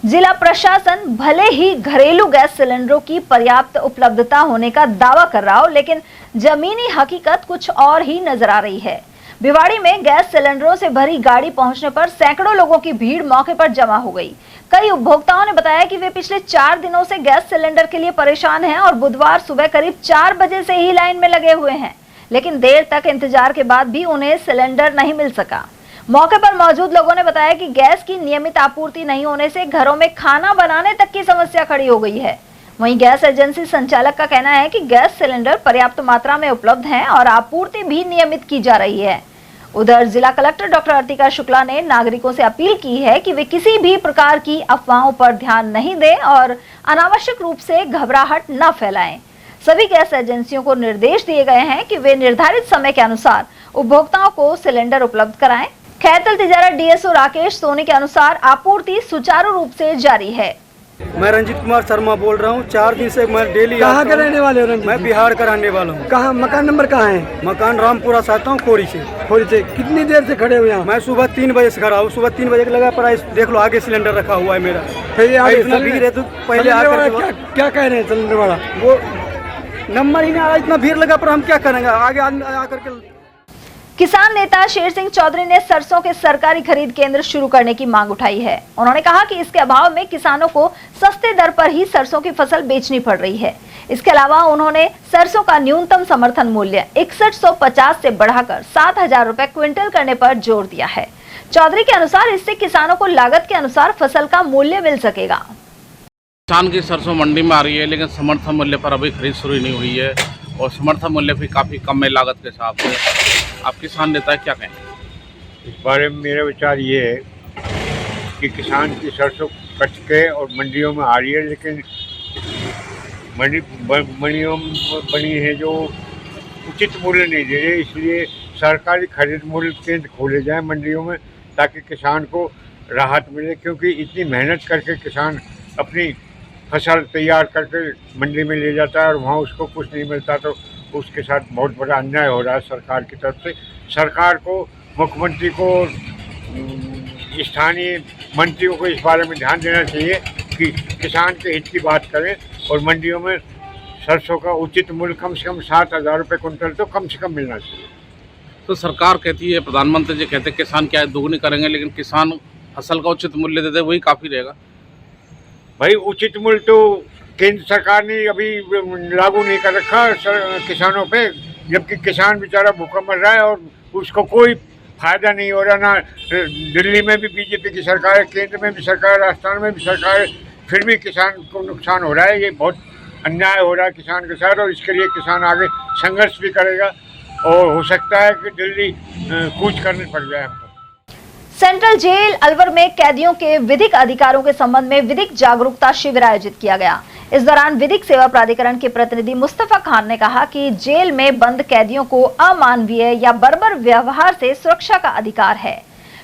जिला प्रशासन भले ही घरेलू गैस सिलेंडरों की पर्याप्त उपलब्धता होने का दावा कर रहा हो, लेकिन जमीनी हकीकत कुछ और ही नजर आ रही है। भिवाड़ी में गैस सिलेंडरों से भरी गाड़ी पहुंचने पर सैकड़ों लोगों की भीड़ मौके पर जमा हो गई। कई उपभोक्ताओं ने बताया कि वे पिछले 4 दिनों से गैस सिलेंडर के लिए परेशान हैं और बुधवार सुबह करीब 4 बजे से ही लाइन में लगे हुए हैं, लेकिन देर तक इंतजार के बाद भी उन्हें सिलेंडर नहीं मिल सका। मौके पर मौजूद लोगों ने बताया कि गैस की नियमित आपूर्ति नहीं होने से घरों में खाना बनाने तक की समस्या खड़ी हो गई है। वहीं गैस एजेंसी संचालक का कहना है कि गैस सिलेंडर पर्याप्त मात्रा में उपलब्ध हैं और आपूर्ति भी नियमित की जा रही है। उधर जिला कलेक्टर डॉक्टर अर्तिका शुक्ला ने नागरिकों से अपील की है कि वे किसी भी प्रकार की अफवाहों पर ध्यान नहीं दें और अनावश्यक रूप से घबराहट न फैलाएं। सभी गैस एजेंसियों को निर्देश दिए गए हैं कि वे निर्धारित समय के अनुसार उपभोक्ताओं को सिलेंडर उपलब्ध कराएं। खैरतल तिजारा डीएसओ राकेश सोनी के अनुसार आपूर्ति सुचारू रूप से जारी है। मैं रंजीत कुमार शर्मा बोल रहा हूँ। 4 दिन से मैं डेली कहाँ के रहने वाले हो? मैं बिहार का रहने वाला हूँ। कहाँ? मकान नंबर कहाँ है? मकान रामपुरा साता हूँ, खोरी से। कितनी देर से खड़े हुए हैं? मैं सुबह 3 बजे से खड़ा हूँ। सुबह 3 बजे लगा पड़ा, देख लो आगे सिलेंडर रखा हुआ है मेरा। इतना भीड़ है तो पहले आकर क्या कह रहे हैं सिलेंडर वाला? वो नंबर ही नहीं आ रहा, इतना भीड़ लगा पर हम क्या करेंगे आगे आकर के। किसान नेता शेर सिंह चौधरी ने सरसों के सरकारी खरीद केंद्र शुरू करने की मांग उठाई है। उन्होंने कहा कि इसके अभाव में किसानों को सस्ते दर पर ही सरसों की फसल बेचनी पड़ रही है। इसके अलावा उन्होंने सरसों का न्यूनतम समर्थन मूल्य 6150 से बढ़ाकर 7000 रुपए क्विंटल करने पर जोर दिया है। चौधरी के अनुसार इससे किसानों को लागत के अनुसार फसल का मूल्य मिल सकेगा। किसान की सरसों मंडी में आ रही है, लेकिन समर्थन मूल्य पर अभी खरीद शुरू नहीं हुई है और समर्थन मूल्य भी काफ़ी कम है लागत के हिसाब से। आप किसान नेता क्या कहें? इस बारे में मेरा विचार ये है कि किसान की सरसों कस के और मंडियों में आ रही है, लेकिन मंडियों में बनी है जो उचित मूल्य नहीं दे रहे, इसलिए सरकारी खरीद मूल्य केंद्र खोले जाएं मंडियों में, ताकि किसान को राहत मिले। क्योंकि इतनी मेहनत करके किसान अपनी फसल तैयार करके मंडी में ले जाता है और वहाँ उसको कुछ नहीं मिलता, तो उसके साथ बहुत बड़ा अन्याय हो रहा है सरकार की तरफ से। सरकार को, मुख्यमंत्री को, स्थानीय मंत्रियों को इस बारे में ध्यान देना चाहिए कि किसान के हित की बात करें और मंडियों में सरसों का उचित मूल्य कम से कम 7,000 रुपये कुंटल तो कम से कम मिलना चाहिए। तो सरकार कहती है, प्रधानमंत्री जी कहते हैं किसान क्या दोगुनी करेंगे, लेकिन किसान फसल का उचित मूल्य दे दे वही काफ़ी रहेगा। भाई उचित मूल्य तो केंद्र सरकार ने अभी लागू नहीं कर रखा किसानों पे, जबकि किसान बेचारा भूखा मर रहा है और उसको कोई फायदा नहीं हो रहा। ना दिल्ली में भी बीजेपी की सरकार है, केंद्र में भी सरकार है, राजस्थान में भी सरकार है, फिर भी किसान को नुकसान हो रहा है। ये बहुत अन्याय हो रहा है किसान के साथ और इसके लिए किसान आगे संघर्ष भी करेगा और हो सकता है कि दिल्ली कूच करनी पड़ जाए हमको। सेंट्रल जेल अलवर में कैदियों के विधिक अधिकारों के संबंध में विधिक जागरूकता शिविर आयोजित किया गया। इस दौरान विधिक सेवा प्राधिकरण के प्रतिनिधि मुस्तफा खान ने कहा कि जेल में बंद कैदियों को अमानवीय या बर्बर व्यवहार से सुरक्षा का अधिकार है।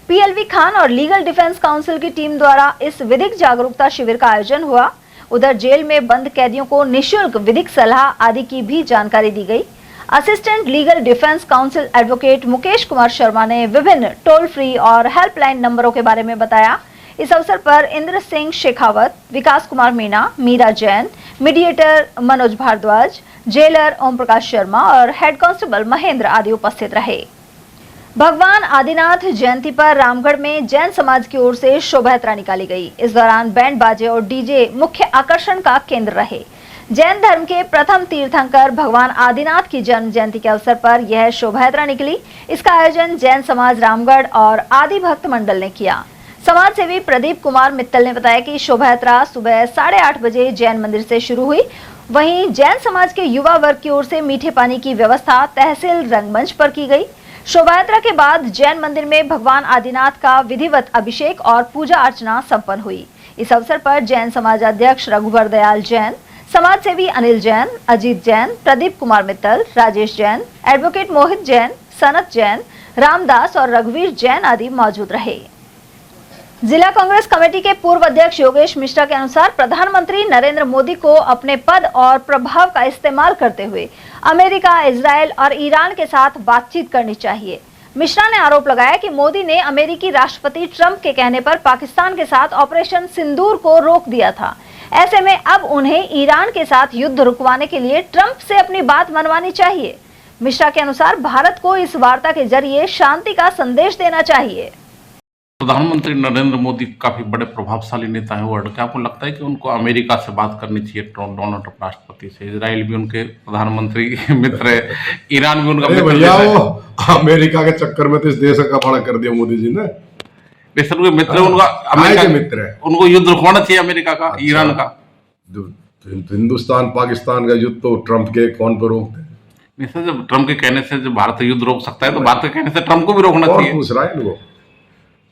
पीएलवी खान और लीगल डिफेंस काउंसिल की टीम द्वारा इस विधिक जागरूकता शिविर का आयोजन हुआ। उधर जेल में बंद कैदियों को निःशुल्क विधिक सलाह आदि की भी जानकारी दी गई। Assistant legal defence council advocate Mukesh Kumar Sharma ने विभिन्न टोल फ्री और हेल्पलाइन नंबरों के बारे में बताया। इस अवसर पर इंद्र सिंह शेखावत, विकास कुमार मीणा, मीरा जैन, मीडिएटर मनोज भारद्वाज, जेलर ओम प्रकाश शर्मा और हेड कांस्टेबल महेंद्र आदि उपस्थित रहे। भगवान आदिनाथ जयंती पर रामगढ़ में जैन समाज की ओर से शोभा यात्रा निकाली गई। इस दौरान बैंड बाजे और डीजे मुख्य आकर्षण का केंद्र रहे। जैन धर्म के प्रथम तीर्थंकर भगवान आदिनाथ की जन्म जयंती के अवसर पर यह शोभा यात्रा निकली। इसका आयोजन जैन समाज रामगढ़ और आदि भक्त मंडल ने किया। समाज सेवी प्रदीप कुमार मित्तल ने बताया कि शोभा यात्रा सुबह 8:30 बजे जैन मंदिर से शुरू हुई। वहीं जैन समाज के युवा वर्ग की ओर से मीठे पानी की व्यवस्था तहसील रंगमंच पर की गई। शोभा यात्रा के बाद जैन मंदिर में भगवान आदिनाथ का विधिवत अभिषेक और पूजा अर्चना संपन्न हुई। इस अवसर पर जैन समाज अध्यक्ष रघुवर दयाल जैन, समाज सेवी अनिल जैन, अजीत जैन, प्रदीप कुमार मित्तल, राजेश जैन, एडवोकेट मोहित जैन, सनत जैन, रामदास और रघुवीर जैन आदि मौजूद रहे। जिला कांग्रेस कमेटी के पूर्व अध्यक्ष योगेश मिश्रा के अनुसार प्रधानमंत्री नरेंद्र मोदी को अपने पद और प्रभाव का इस्तेमाल करते हुए अमेरिका, इजरायल और ईरान के साथ बातचीत करनी चाहिए। मिश्रा ने आरोप लगाया कि मोदी ने अमेरिकी राष्ट्रपति ट्रंप के कहने पर पाकिस्तान के साथ ऑपरेशन सिंदूर को रोक दिया था। ऐसे में अब उन्हें ईरान के साथ युद्ध रुकवाने के लिए ट्रंप से अपनी बात मनवानी चाहिए। मिश्रा के अनुसार भारत को इस वार्ता के जरिए शांति का संदेश देना चाहिए। प्रधानमंत्री नरेंद्र मोदी काफी बड़े प्रभावशाली नेता हैं वर्ल्ड के। आपको लगता है कि उनको अमेरिका से बात करनी चाहिए, डोनाल्ड ट्रंप राष्ट्रपति से? इजराइल भी उनके प्रधानमंत्री मित्र है, ईरान भी उनका मित्र है। अमेरिका के चक्कर में तो इस देश का खड़ा कर दिया मोदी जी ने। मित्र उनका अमेरिका के मित्र है, उनको युद्ध रुकवाना चाहिए अमेरिका का। अच्छा, ईरान का हिंदुस्तान पाकिस्तान का युद्ध तो ट्रंप के कौन पर रोकते हैं? नहीं सर, जब ट्रंप के कहने से जब भारत युद्ध रोक सकता है तो भारत के कहने से ट्रंप को भी रोकना चाहिए। पूछ रहा है इनको,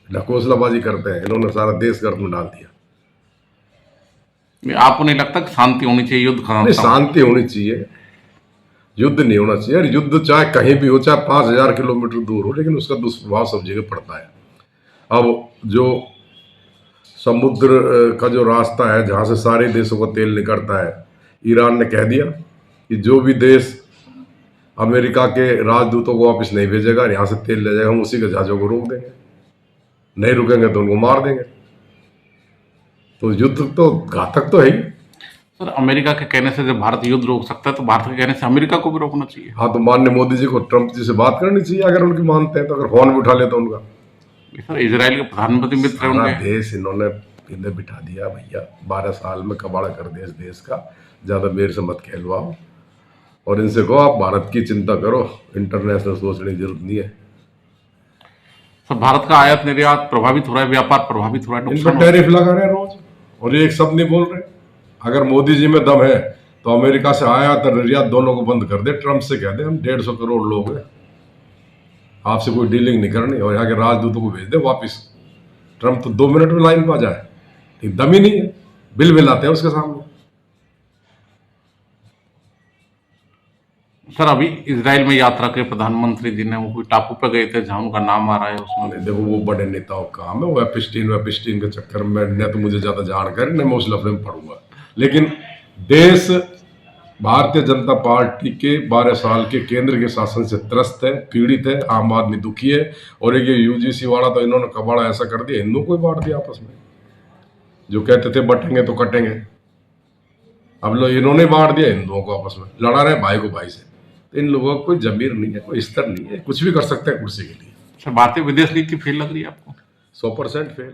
ढकोसलाबाजी करते हैं, इन्होंने सारा देश गर्द में डाल दिया। आपको नहीं लगता कि शांति होनी चाहिए, युद्ध खत्म? शांति होनी चाहिए, युद्ध नहीं होना चाहिए। युद्ध चाहे कहीं भी हो, चाहे 5000 किलोमीटर दूर हो, लेकिन उसका दुष्प्रभाव सब जगह पड़ता है। अब जो समुद्र का जो रास्ता है जहाँ से सारे देशों का तेल निकलता है, ईरान ने कह दिया कि जो भी देश अमेरिका के राजदूतों को वापस नहीं भेजेगा, यहाँ से तेल ले जाएगा, हम उसी के जहाज़ों को रोक देंगे, नहीं रुकेंगे तो उनको मार देंगे। तो युद्ध तो घातक तो है ही। सर, अमेरिका के कहने से जब भारत युद्ध रोक सकता है तो भारत के कहने से अमेरिका को भी रोकना चाहिए। हाँ, तो माननीय मोदी जी को ट्रंप जी से बात करनी चाहिए अगर उनकी मानते हैं तो। अगर फोन भी उठा लेता उनका। सर, इजराइल के प्रधानमंत्री मित्र उनके देश इन्होंने इन्हें बिठा दिया भैया। 12 साल में कबाड़ा कर दिया इस देश का। ज़्यादा मेरे से मत कहलवाओ और इनसे कहो आप भारत की चिंता करो, इंटरनेशनल सोचने की जरूरत नहीं है। सर, भारत का आयात निर्यात प्रभावित हो रहा है, व्यापार प्रभावित हो रहा है, इन पर टैरिफ लगा रहे हैं रोज और ये एक शब्द नहीं बोल रहे। अगर मोदी जी में दम है तो अमेरिका से आयात और निर्यात दोनों को बंद कर दे। ट्रंप से कह दे हम 150 करोड़ लोग हैं, आपसे कोई डीलिंग नहीं करनी, और यहाँ के राजदूतों को भेज दे वापिस। ट्रंप तो 2 मिनट में लाइन पर आ जाए, दम ही नहीं है, बिल आते हैं उसके सामने। सर अभी इजराइल में यात्रा के प्रधानमंत्री जी ने वो कोई टापू पे गए थे जहां उनका नाम आ रहा है उसमें। देखो वो बड़े नेताओं का काम है, वो वेपिस्टीन के चक्कर में न तो मुझे ज्यादा जानकारी न मैं उस लफड़े में पढ़ूंगा, लेकिन देश भारतीय जनता पार्टी के 12 साल के केंद्र के शासन से त्रस्त है, पीड़ित है, आम आदमी दुखी है। और ये यूजीसी वाला तो इन्होंने कबाड़ा ऐसा कर दिया, हिंदुओं को ही बांट दिया आपस में। जो कहते थे बटेंगे तो कटेंगे, अब लोग इन्होंने बांट दिया हिंदुओं को आपस में, लड़ा रहे भाई को भाई से। इन लोगों को कोई जमीर नहीं है, कोई स्तर नहीं है, कुछ भी कर सकते हैं कुर्सी के लिए। सर भारतीय विदेश नीति फेल लग रही है आपको? 100% फेल।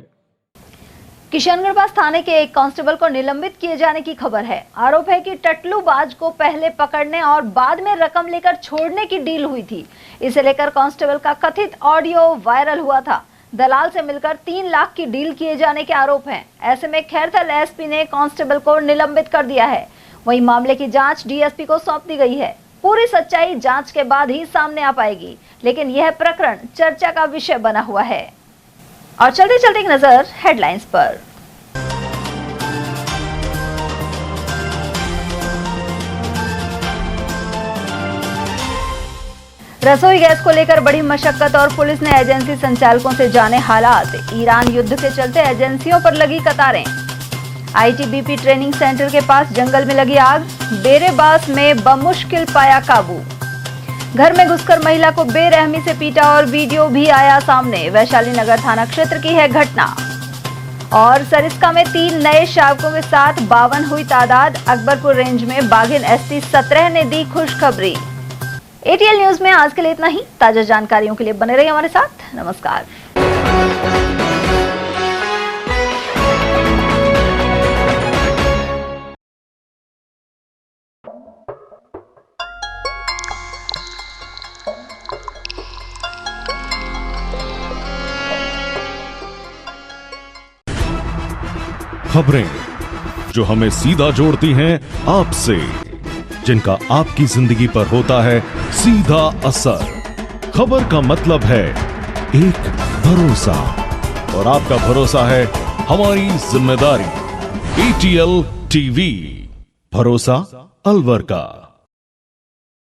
किशनगढ़ थाने के एक कांस्टेबल को निलंबित किए जाने की खबर है। आरोप है कि टटलूबाज को पहले पकड़ने और बाद में रकम लेकर छोड़ने की डील हुई थी। इसे लेकर कांस्टेबल का कथित ऑडियो वायरल हुआ था। दलाल से मिलकर 3 लाख की डील किए जाने के आरोप हैं। ऐसे में खैरथल एसपी ने कांस्टेबल को निलंबित कर दिया है। वहीं मामले की जांच डीएसपी को सौंप दी गई है। पूरी सच्चाई जांच के बाद ही सामने आ पाएगी, लेकिन यह प्रकरण चर्चा का विषय बना हुआ है। और चलते चलते एक नजर हेडलाइंस पर। रसोई गैस को लेकर बड़ी मशक्कत और पुलिस ने एजेंसी संचालकों से जाने हालात। ईरान युद्ध के चलते एजेंसियों पर लगी कतारें। आईटीबीपी ट्रेनिंग सेंटर के पास जंगल में लगी आग। बेरेबास में बमुश्किल पाया काबू। घर में घुसकर महिला को बेरहमी से पीटा और वीडियो भी आया सामने। वैशाली नगर थाना क्षेत्र की है घटना। और सरिस्का में 3 नए शावकों के साथ 52 हुई तादाद। अकबरपुर रेंज में बाघिन एसटी 17 ने दी खुशखबरी। एटीएल न्यूज में आज के लिए इतना ही। ताजा जानकारियों के लिए बने रहिए हमारे साथ। नमस्कार। खबरें जो हमें सीधा जोड़ती हैं आपसे, जिनका आपकी जिंदगी पर होता है सीधा असर। खबर का मतलब है एक भरोसा, और आपका भरोसा है हमारी जिम्मेदारी। एटीएल टीवी, भरोसा अलवर का।